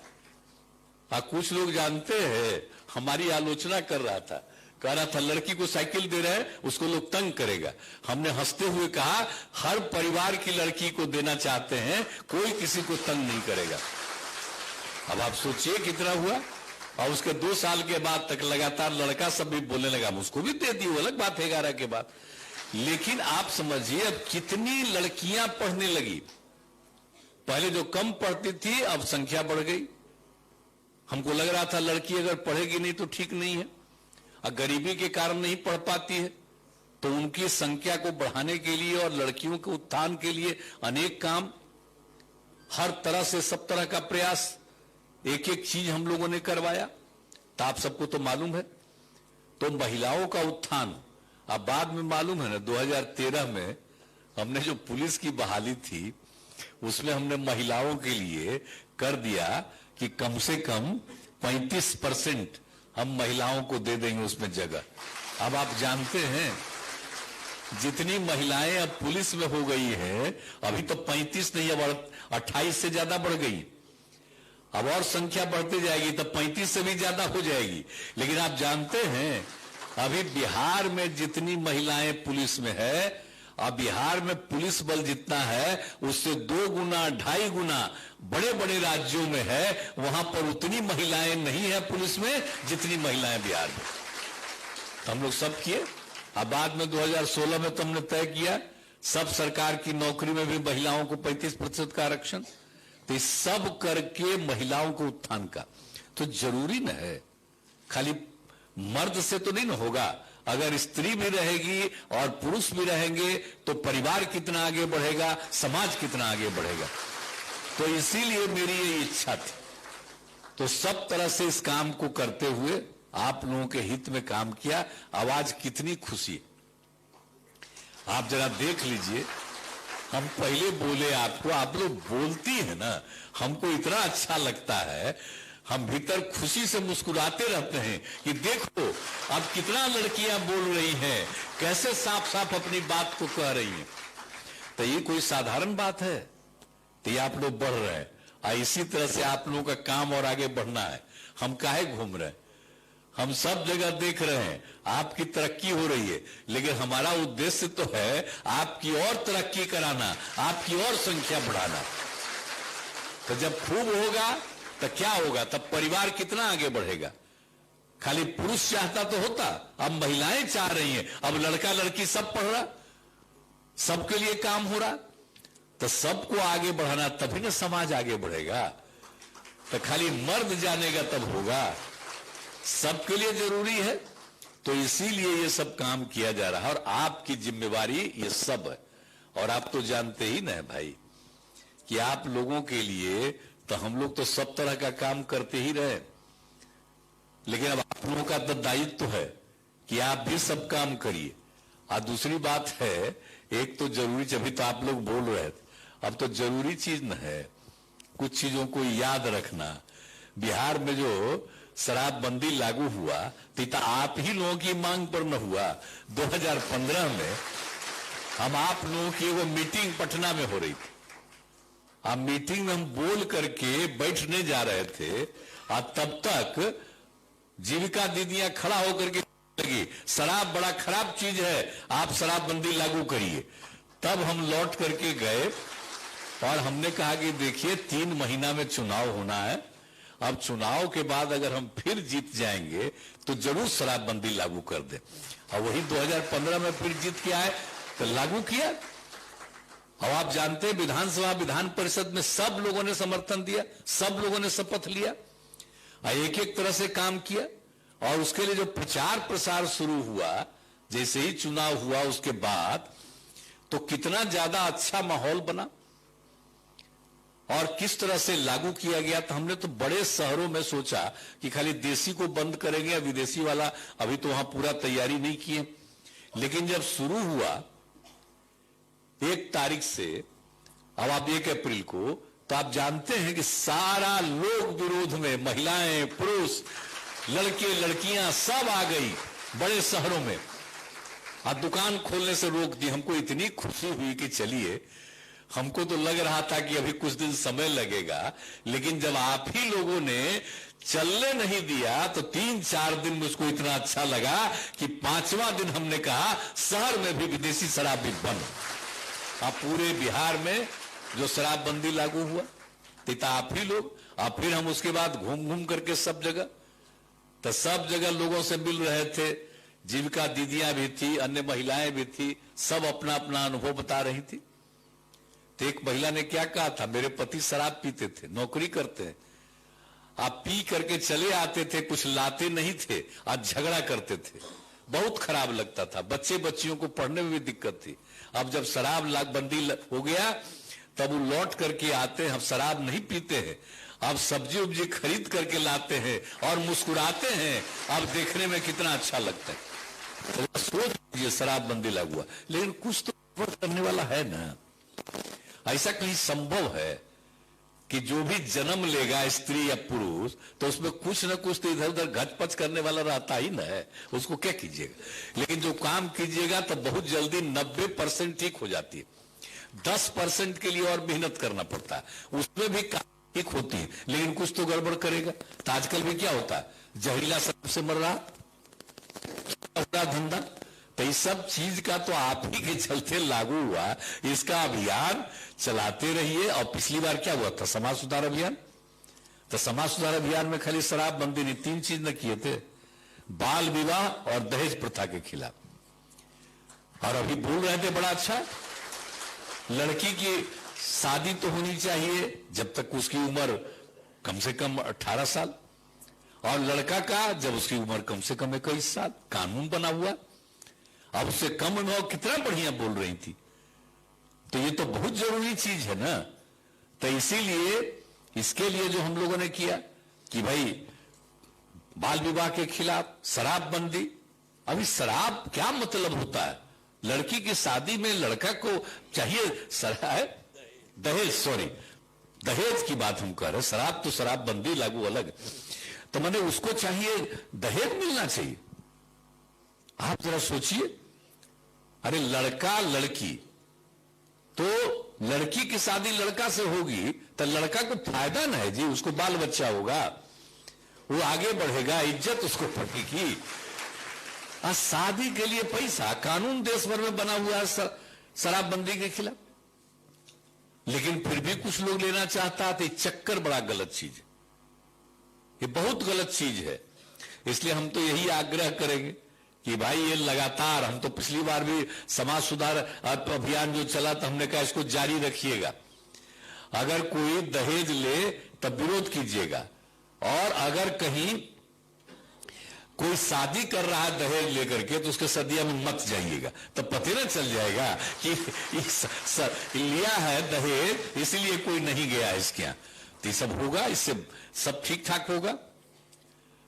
कुछ लोग जानते हैं, हमारी आलोचना कर रहा था, कह रहा था लड़की को साइकिल दे रहे हैं उसको लोग तंग करेगा। हमने हंसते हुए कहा हर परिवार की लड़की को देना चाहते हैं, कोई किसी को तंग नहीं करेगा। अब आप सोचिए कितना हुआ। और उसके 2 साल के बाद तक लगातार लड़का सब भी बोलने लगा, उसको भी दे दी, वो अलग बात है 11 के बाद। लेकिन आप समझिए अब कितनी लड़कियां पढ़ने लगी। पहले जो कम पढ़ती थी अब संख्या बढ़ गई। हमको लग रहा था लड़की अगर पढ़ेगी नहीं तो ठीक नहीं है, और गरीबी के कारण नहीं पढ़ पाती है, तो उनकी संख्या को बढ़ाने के लिए और लड़कियों के उत्थान के लिए अनेक काम, हर तरह से सब तरह का प्रयास, एक एक चीज हम लोगों ने करवाया। तो आप सबको तो मालूम है, तो महिलाओं का उत्थान। अब बाद में मालूम है ना 2013 में हमने जो पुलिस की बहाली थी उसमें हमने महिलाओं के लिए कर दिया कि कम से कम 35% हम महिलाओं को दे देंगे उसमें जगह। अब आप जानते हैं जितनी महिलाएं अब पुलिस में हो गई है, अभी तो 35 नहीं, अब 28 से ज्यादा बढ़ गई। अब और संख्या बढ़ती जाएगी तो 35 से भी ज्यादा हो जाएगी। लेकिन आप जानते हैं अभी बिहार में जितनी महिलाएं पुलिस में है, अब बिहार में पुलिस बल जितना है उससे 2 गुना 2.5 गुना बड़े बड़े राज्यों में है, वहां पर उतनी महिलाएं नहीं है पुलिस में जितनी महिलाएं बिहार में। तो हम लोग सब किए। अब बाद में 2016 में तो हमने तय किया सब सरकार की नौकरी में भी महिलाओं को 35% का आरक्षण। तो इस सब करके महिलाओं को उत्थान का तो जरूरी न है, खाली मर्द से तो नहीं न होगा। अगर स्त्री भी रहेगी और पुरुष भी रहेंगे तो परिवार कितना आगे बढ़ेगा, समाज कितना आगे बढ़ेगा। तो इसीलिए मेरी ये इच्छा थी। तो सब तरह से इस काम को करते हुए आप लोगों के हित में काम किया। आवाज कितनी खुशी, आप जरा देख लीजिए। हम पहले बोले आपको, आप लोग बोलती है ना, हमको इतना अच्छा लगता है, हम भीतर खुशी से मुस्कुराते रहते हैं कि देखो अब कितना लड़कियां बोल रही हैं, कैसे साफ साफ अपनी बात को कह रही हैं। तो ये कोई साधारण बात है? तो ये आप लोग बढ़ रहे हैं और इसी तरह से आप लोगों का काम और आगे बढ़ना है। हम काहे घूम रहे हैं, हम सब जगह देख रहे हैं आपकी तरक्की हो रही है, लेकिन हमारा उद्देश्य तो है आपकी और तरक्की कराना, आपकी और संख्या बढ़ाना। तो जब खूब होगा तो क्या होगा, तब परिवार कितना आगे बढ़ेगा। खाली पुरुष चाहता तो होता, अब महिलाएं चाह रही हैं, अब लड़का लड़की सब पढ़ रहा, सबके लिए काम हो रहा। तो सबको आगे बढ़ाना तभी ना समाज आगे बढ़ेगा। तो खाली मर्द जानेगा तब होगा, सबके लिए जरूरी है। तो इसीलिए ये सब काम किया जा रहा है और आपकी जिम्मेवारी ये सब है। और आप तो जानते ही ना भाई कि आप लोगों के लिए तो हम लोग तो सब तरह का काम करते ही रहे, लेकिन अब आप लोगों का तो दायित्व है कि आप भी सब काम करिए। और दूसरी बात है, एक तो जरूरी, जब तो आप लोग बोल रहे थे, अब तो जरूरी चीज न है कुछ चीजों को याद रखना। बिहार में जो शराबबंदी लागू हुआ तो आप ही लोगों की मांग पर न हुआ। 2015 में हम आप लोगों की वो मीटिंग पटना में हो रही थी। अब मीटिंग में हम बोल करके बैठने जा रहे थे और तब तक जीविका दीदियां खड़ा होकर के लगी, शराब बड़ा खराब चीज है, आप शराबबंदी लागू करिए। तब हम लौट करके गए और हमने कहा कि देखिए 3 महीना में चुनाव होना है, अब चुनाव के बाद अगर हम फिर जीत जाएंगे तो जरूर शराबबंदी लागू कर दे। और वही 2015 में फिर जीत के आए तो लागू किया। अब आप जानते हैं विधानसभा विधान परिषद में सब लोगों ने समर्थन दिया, सब लोगों ने शपथ लिया और एक एक तरह से काम किया। और उसके लिए जो प्रचार प्रसार शुरू हुआ, जैसे ही चुनाव हुआ उसके बाद, तो कितना ज्यादा अच्छा माहौल बना और किस तरह से लागू किया गया। तो हमने तो बड़े शहरों में सोचा कि खाली देसी को बंद करेंगे या विदेशी वाला, अभी तो वहां पूरा तैयारी नहीं किए। लेकिन जब शुरू हुआ 1 तारीख से, अब आप 1 अप्रैल को, तो आप जानते हैं कि सारा लोग विरोध में, महिलाएं पुरुष लड़के लड़कियां सब आ गई बड़े शहरों में और दुकान खोलने से रोक दी। हमको इतनी खुशी हुई कि चलिए, हमको तो लग रहा था कि अभी कुछ दिन समय लगेगा, लेकिन जब आप ही लोगों ने चलने नहीं दिया तो 3-4 दिन में उसको इतना अच्छा लगा कि 5वां दिन हमने कहा शहर में भी विदेशी शराब भी बंद। आप पूरे बिहार में जो शराबबंदी लागू हुआ तो आप ही लोग, और फिर हम उसके बाद घूम घूम करके सब जगह, तो सब जगह लोगों से मिल रहे थे। जीविका दीदियां भी थी, अन्य महिलाएं भी थी, सब अपना अपना अनुभव बता रही थी। तो एक महिला ने क्या कहा था, मेरे पति शराब पीते थे, नौकरी करते हैं, आप पी करके चले आते थे, कुछ लाते नहीं थे, आज झगड़ा करते थे, बहुत खराब लगता था, बच्चे बच्चियों को पढ़ने में भी दिक्कत थी। अब जब शराब बंदी हो गया तब वो लौट करके आते हैं, हम शराब नहीं पीते हैं, अब सब्जी उब्जी खरीद करके लाते हैं और मुस्कुराते हैं। अब देखने में कितना अच्छा लगता है। तो सोच लीजिए शराबबंदी लागू हुआ, लेकिन कुछ तो करने वाला है ना। ऐसा कहीं संभव है कि जो भी जन्म लेगा स्त्री या पुरुष, तो उसमें कुछ ना कुछ तो इधर उधर घचपच करने वाला रहता ही ना है, उसको क्या कीजिएगा। लेकिन जो काम कीजिएगा तो बहुत जल्दी 90% ठीक हो जाती है। 10% के लिए और मेहनत करना पड़ता है, उसमें भी ठीक होती है, लेकिन कुछ तो गड़बड़ करेगा। तो आजकल भी क्या होता है, जहरीला शराब से मर रहा धंधा। तो इस सब चीज का तो आप ही के चलते लागू हुआ, इसका अभियान चलाते रहिए। और पिछली बार क्या हुआ था, समाज सुधार अभियान। तो समाज सुधार अभियान में खाली शराबबंदी नहीं, 3 चीज न किए थे, बाल विवाह और दहेज प्रथा के खिलाफ। और अभी बोल रहे थे बड़ा अच्छा, लड़की की शादी तो होनी चाहिए जब तक उसकी उम्र कम से कम 18 साल, और लड़का का जब उसकी उम्र कम से कम 21 साल। कानून बना हुआ। अब उससे कम उम्र कितना बढ़िया बोल रही थी। तो ये तो बहुत जरूरी चीज है ना। तो इसीलिए इसके लिए जो हम लोगों ने किया कि भाई बाल विवाह के खिलाफ शराबबंदी। अभी शराब क्या मतलब होता है? लड़की की शादी में लड़का को चाहिए दहेज की बात हम कह रहे हैं। शराब तो शराबबंदी लागू अलग, तो मैंने उसको चाहिए दहेज मिलना चाहिए। आप जरा सोचिए, अरे लड़का लड़की, तो लड़की की शादी लड़का से होगी तो लड़का को फायदा ना है जी, उसको बाल बच्चा होगा, वो आगे बढ़ेगा, इज्जत उसको पड़ेगी। शादी के लिए पैसा, कानून देश भर में बना हुआ है शराबबंदी के खिलाफ, लेकिन फिर भी कुछ लोग लेना चाहता है। तो चक्कर बड़ा गलत चीज है, ये बहुत गलत चीज है। इसलिए हम तो यही आग्रह करेंगे कि भाई ये लगातार, हम तो पिछली बार भी समाज सुधार अभियान जो चला तो हमने कहा इसको जारी रखिएगा। अगर कोई दहेज ले तब विरोध कीजिएगा, और अगर कहीं कोई शादी कर रहा है दहेज लेकर के तो उसके सदिया में मत जाइएगा, तब पता ना चल जाएगा कि लिया है दहेज इसलिए कोई नहीं गया इसके यहां। तो ये सब होगा, इससे सब ठीक ठाक होगा।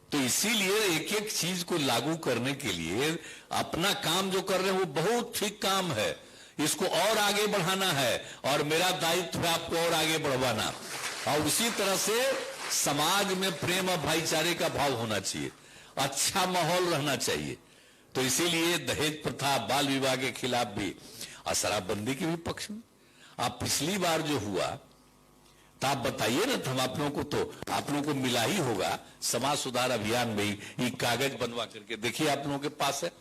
तो इसीलिए एक एक चीज को लागू करने के लिए अपना काम जो कर रहे हैं वो बहुत ठीक काम है, इसको और आगे बढ़ाना है, और मेरा दायित्व है आपको और आगे बढ़वाना। और उसी तरह से समाज में प्रेम और भाईचारे का भाव होना चाहिए, अच्छा माहौल रहना चाहिए। तो इसीलिए दहेज प्रथा, बाल विवाह के खिलाफ भी और शराबबंदी के भी पक्ष में। आप पिछली बार जो हुआ तो आप बताइए ना, हम आप लोगों को, तो आप लोगों को मिला ही होगा समाज सुधार अभियान में ही ये कागज बनवा करके, देखिए आप लोगों के पास है,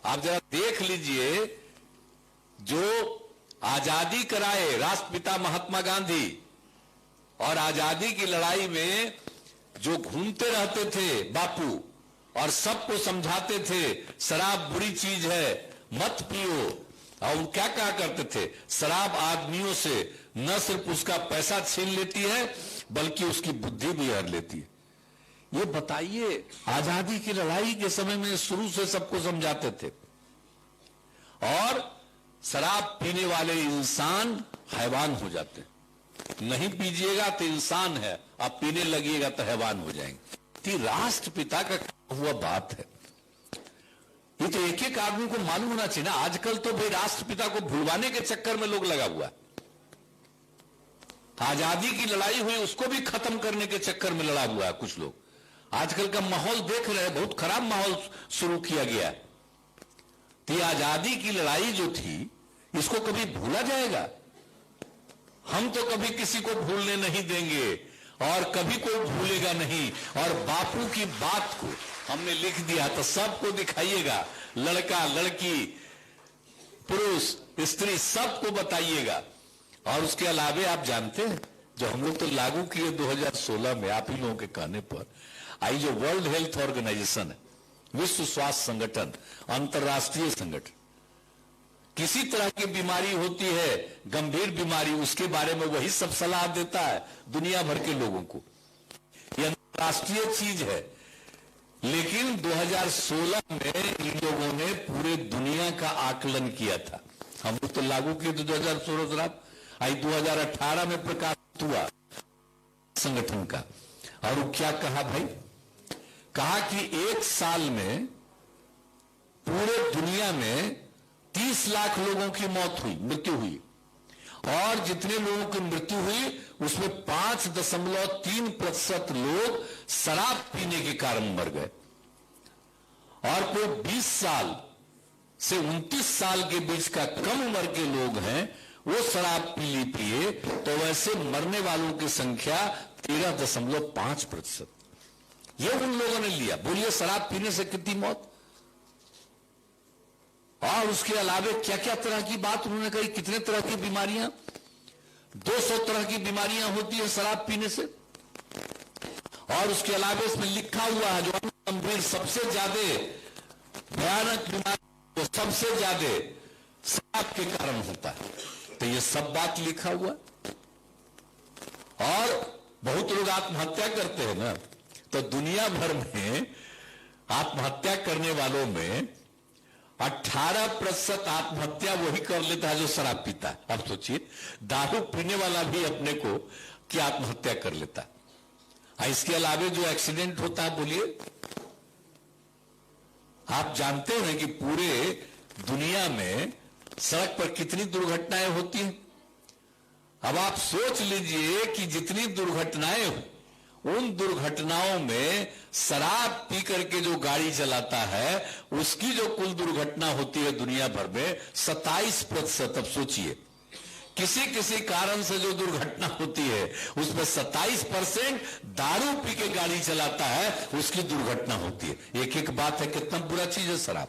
आप जरा देख लीजिए। जो आजादी कराए राष्ट्रपिता महात्मा गांधी, और आजादी की लड़ाई में जो घूमते रहते थे बापू और सबको समझाते थे शराब बुरी चीज है, मत पियो, और वो क्या कहा करते थे, शराब आदमियों से न सिर्फ उसका पैसा छीन लेती है बल्कि उसकी बुद्धि भी हर लेती है। ये बताइए, आजादी की लड़ाई के समय में शुरू से सबको समझाते थे। और शराब पीने वाले इंसान हैवान हो जाते हैं, नहीं पीजिएगा तो इंसान है, आप पीने लगिएगा तो हैवान हो जाएंगे। राष्ट्रपिता का हुआ बात है, ये तो एक एक आदमी को मालूम होना चाहिए ना। आजकल तो भाई राष्ट्रपिता को भुलवाने के चक्कर में लोग लगा हुआ, आजादी की लड़ाई हुई उसको भी खत्म करने के चक्कर में लड़ा हुआ है कुछ लोग। आजकल का माहौल देख रहे हैं, बहुत खराब माहौल शुरू किया गया। तो आजादी की लड़ाई जो थी इसको कभी भूला जाएगा? हम तो कभी किसी को भूलने नहीं देंगे और कभी कोई भूलेगा नहीं। और बापू की बात को हमने लिख दिया तो सबको दिखाइएगा, लड़का लड़की पुरुष स्त्री सबको बताइएगा। और उसके अलावे आप जानते हैं जो हम लोग तो लागू किए 2016 में आप ही लोगों के कहने पर, आई जो वर्ल्ड हेल्थ ऑर्गेनाइजेशन है, विश्व स्वास्थ्य संगठन, अंतर्राष्ट्रीय संगठन, किसी तरह की बीमारी होती है गंभीर बीमारी, उसके बारे में वही सब सलाह देता है दुनिया भर के लोगों को। यह अंतर्राष्ट्रीय चीज है। लेकिन 2016 में इन लोगों ने पूरे दुनिया का आकलन किया था, हम लोग तो लागू किए थे 2016 आई 2018 में प्रकाशित हुआ संगठन का। और वो क्या कहा भाई, कहा कि एक साल में पूरे दुनिया में 30 लाख लोगों की मृत्यु हुई, और जितने लोगों की मृत्यु हुई उसमें 5.3% लोग शराब पीने के कारण मर गए। और कोई 20 साल से 29 साल के बीच का कम उम्र के लोग हैं, वो शराब पिए तो वैसे मरने वालों की संख्या 13.5%। ये उन लोगों ने लिया। बोलिए शराब पीने से कितनी मौत। और उसके अलावे क्या क्या तरह की बात उन्होंने कही, कितने तरह की बीमारियां, 200 तरह की बीमारियां होती है शराब पीने से। और उसके अलावा इसमें लिखा हुआ है जो गंभीर सबसे ज्यादा भयानक बीमारी, तो सबसे ज्यादा शराब के कारण होता है। तो ये सब बात लिखा हुआ। और बहुत लोग आत्महत्या करते हैं ना, तो दुनिया भर में आत्महत्या करने वालों में 18% आत्महत्या वही कर लेता है जो शराब पीता है। अब सोचिए, दारू पीने वाला भी अपने को क्या आत्महत्या कर लेता है। इसके अलावे जो एक्सीडेंट होता है, बोलिए, आप जानते हैं कि पूरे दुनिया में सड़क पर कितनी दुर्घटनाएं होती हैं। अब आप सोच लीजिए कि जितनी दुर्घटनाएं हो, उन दुर्घटनाओं में शराब पी करके जो गाड़ी चलाता है उसकी जो कुल दुर्घटना होती है दुनिया भर में 27%। अब सोचिए, किसी किसी कारण से जो दुर्घटना होती है उसमें 27% दारू पी के गाड़ी चलाता है उसकी दुर्घटना होती है। एक एक बात है, कितना बुरा चीज है शराब।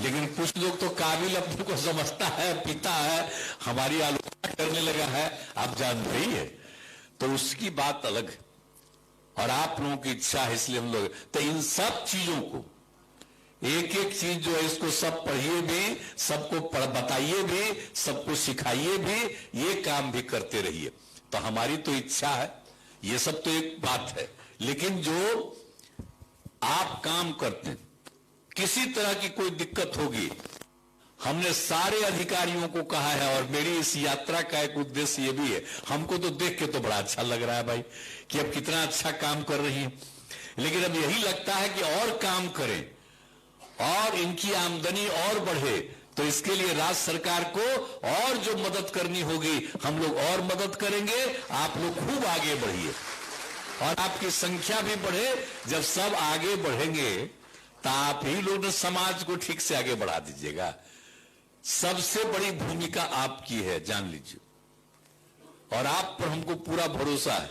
लेकिन कुछ लोग तो काबिल अपने को समझता है, पीता है, हमारी आलोचना करने लगा है, आप जानते ही है, तो उसकी बात अलग है। और आप लोगों की इच्छा है इसलिए हम लोग, तो इन सब चीजों को एक एक चीज जो है इसको सब पढ़िए भी, सबको बताइए भी, सबको सिखाइए भी, ये काम भी करते रहिए। तो हमारी तो इच्छा है, ये सब तो एक बात है। लेकिन जो आप काम करते हैं, किसी तरह की कोई दिक्कत होगी, हमने सारे अधिकारियों को कहा है, और मेरी इस यात्रा का एक उद्देश्य ये भी है, हमको तो देख के तो बड़ा अच्छा लग रहा है भाई कि अब कितना अच्छा काम कर रही है, लेकिन अब यही लगता है कि और काम करें और इनकी आमदनी और बढ़े। तो इसके लिए राज्य सरकार को और जो मदद करनी होगी हम लोग और मदद करेंगे। आप लोग खूब आगे बढ़िए और आपकी संख्या भी बढ़े। जब सब आगे बढ़ेंगे तो आप ही लोग समाज को ठीक से आगे बढ़ा दीजिएगा। सबसे बड़ी भूमिका आपकी है, जान लीजिए, और आप पर हमको पूरा भरोसा है।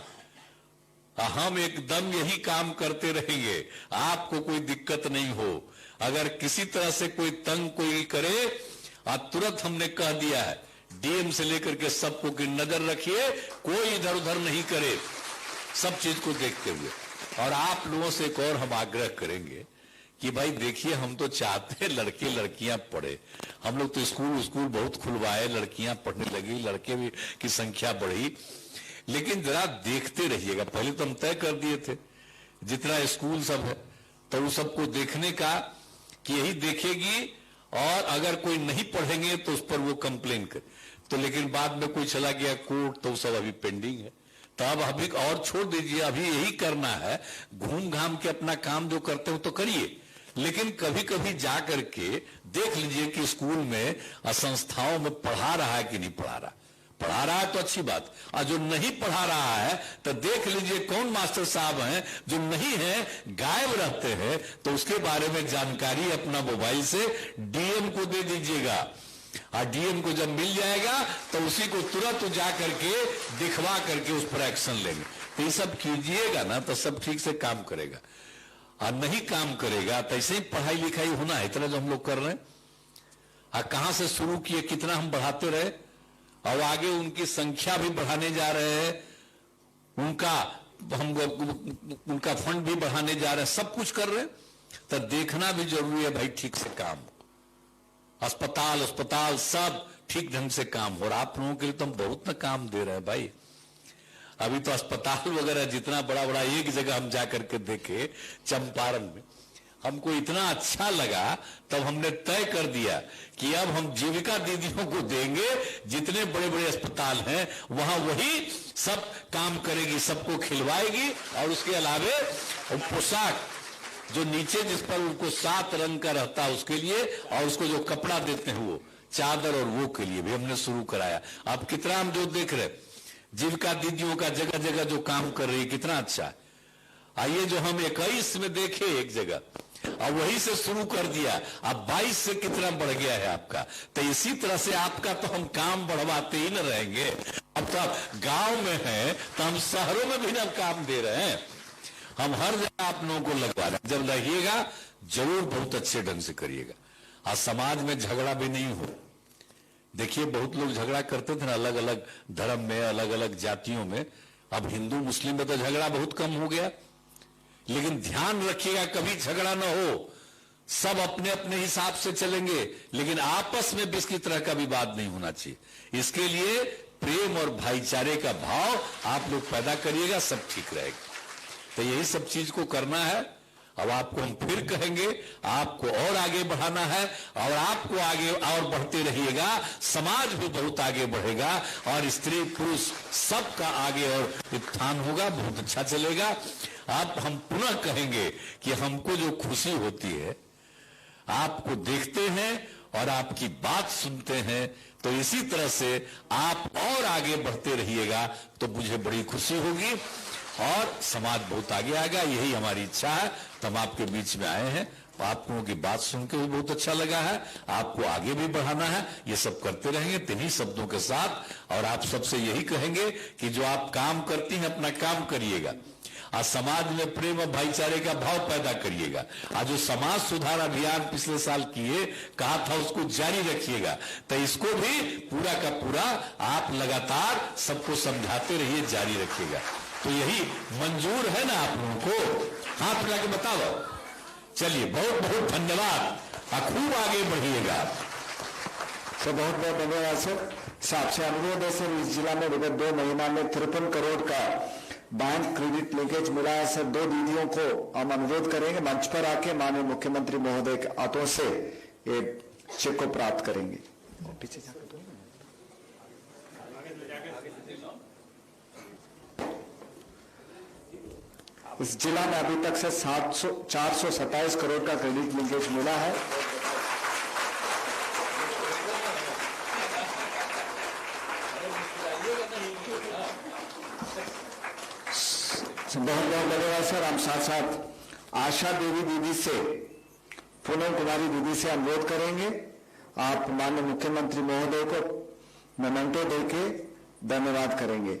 हम एकदम यही काम करते रहेंगे, आपको कोई दिक्कत नहीं हो। अगर किसी तरह से कोई तंग कोई करे, तुरंत हमने कह दिया है डीएम से लेकर के सबको कि नजर रखिए, कोई इधर उधर नहीं करे, सब चीज को देखते हुए। और आप लोगों से एक और हम आग्रह करेंगे कि भाई देखिए, हम तो चाहते हैं लड़के लड़कियां पढ़े। हम लोग तो स्कूल बहुत खुलवाए, लड़कियां पढ़ने लगी, लड़के भी की संख्या बढ़ी, लेकिन जरा देखते रहिएगा। पहले तो हम तय कर दिए थे जितना स्कूल सब है तो उस सबको देखने का कि यही देखेगी, और अगर कोई नहीं पढ़ेंगे तो उस पर वो कंप्लेन करे। तो लेकिन बाद में कोई चला गया कोर्ट, तो सब अभी पेंडिंग है। तो अब अभी और छोड़ दीजिए, अभी यही करना है, घूम घाम के अपना काम जो करते हो तो करिए, लेकिन कभी कभी जा करके देख लीजिए कि स्कूल में संस्थाओं में पढ़ा रहा है कि नहीं पढ़ा रहा। पढ़ा रहा है तो अच्छी बात, और जो नहीं पढ़ा रहा है तो देख लीजिए कौन मास्टर साहब हैं जो नहीं है, गायब रहते हैं, तो उसके बारे में जानकारी अपना मोबाइल से डीएम को दे दीजिएगा। और डीएम को जब मिल जाएगा तो उसी को तुरंत जा करके दिखवा करके उस पर एक्शन लेंगे। तो ये सब कीजिएगा ना तो सब ठीक से काम करेगा, और नहीं काम करेगा तो ऐसे ही पढ़ाई लिखाई होना है। इतना जो हम लोग कर रहे हैं, और कहां से शुरू किए, कितना हम बढ़ाते रहे, और आगे उनकी संख्या भी बढ़ाने जा रहे हैं, उनका फंड भी बढ़ाने जा रहे हैं, सब कुछ कर रहे हैं। तो देखना भी जरूरी है भाई, ठीक से काम, अस्पताल सब ठीक ढंग से हो रहा। आप लोगों के लिए तो हम बहुत ना काम दे रहे हैं भाई। अभी तो अस्पताल वगैरह जितना बड़ा बड़ा एक जगह हम जाकर के देखे, चंपारण में, हमको इतना अच्छा लगा, तब हमने तय कर दिया कि अब हम जीविका दीदियों को देंगे। जितने बड़े बड़े अस्पताल हैं वहां वही सब काम करेगी, सबको खिलवाएगी, और उसके अलावे पोशाक जो नीचे जिस पर उनको 7 रंग का रहता है उसके लिए, और उसको जो कपड़ा देते हैं वो चादर, और वो के लिए भी हमने शुरू कराया। अब कितना हम जो देख रहे जीविका दीदियों का जगह जगह जो काम कर रही है, कितना अच्छा है। आइए जो हम 21 में देखे एक जगह, और वहीं से शुरू कर दिया, अब 22 से कितना बढ़ गया है आपका। तो इसी तरह से आपका तो हम काम बढ़वाते ही न रहेंगे। अब तो आप गांव में हैं तो हम शहरों में भी ना काम दे रहे हैं, हम हर जगह आप लोगों को लगवा रहे हैं। जब रहिएगा जरूर बहुत अच्छे ढंग से करिएगा, और समाज में झगड़ा भी नहीं हो। देखिए बहुत लोग झगड़ा करते थे ना, अलग अलग धर्म में, अलग अलग जातियों में। अब हिंदू मुस्लिम में तो झगड़ा बहुत कम हो गया, लेकिन ध्यान रखिएगा कभी झगड़ा ना हो। सब अपने अपने हिसाब से चलेंगे, लेकिन आपस में भी इसकी तरह का विवाद नहीं होना चाहिए। इसके लिए प्रेम और भाईचारे का भाव आप लोग पैदा करिएगा, सब ठीक रहेगा। तो यही सब चीज को करना है। अब आपको हम फिर कहेंगे, आपको और आगे बढ़ाना है, और आपको आगे और बढ़ते रहिएगा, समाज भी बहुत आगे बढ़ेगा, और स्त्री पुरुष सबका आगे और उत्थान होगा, बहुत अच्छा चलेगा। अब हम पुनः कहेंगे कि हमको जो खुशी होती है, आपको देखते हैं और आपकी बात सुनते हैं, तो इसी तरह से आप और आगे बढ़ते रहिएगा, तो मुझे बड़ी खुशी होगी और समाज बहुत आगे आएगा। यही हमारी इच्छा है। तो हम आपके बीच में आए हैं, आप लोगों की बात सुन के भी बहुत अच्छा लगा है। आपको आगे भी बढ़ाना है, ये सब करते रहेंगे तिन्हीं शब्दों के साथ। और आप सबसे यही कहेंगे कि जो आप काम करती हैं, अपना काम करिएगा, और समाज में प्रेम और भाईचारे का भाव पैदा करिएगा। आज जो समाज सुधार अभियान पिछले साल किए, कहा था उसको जारी रखिएगा, तो इसको भी पूरा का पूरा आप लगातार सबको समझाते रहिए, जारी रखिएगा। तो यही मंजूर है ना आप लोगों को? हाथ मिला के बताओ। चलिए, बहुत बहुत धन्यवाद, खूब आगे बढ़िएगा। सर बहुत बहुत धन्यवाद सर। आपसे अनुरोध है सर, इस जिला में विगत 2 महीना में 53 करोड़ का बैंक क्रेडिट लिंकेज मिला है सर। 2 दीदियों को हम अनुरोध करेंगे मंच पर आके माननीय मुख्यमंत्री महोदय के हाथों से ये चेक को प्राप्त करेंगे। पीछे जाकर इस जिला में अभी तक से 427 करोड़ का क्रेडिट लिंकेज मिला है। बहुत बहुत धन्यवाद सर। हम साथ साथ आशा देवी दीदी से, पूनम कुमारी दीदी से अनुरोध करेंगे, आप माननीय मुख्यमंत्री महोदय को मोमेंटो देके धन्यवाद करेंगे।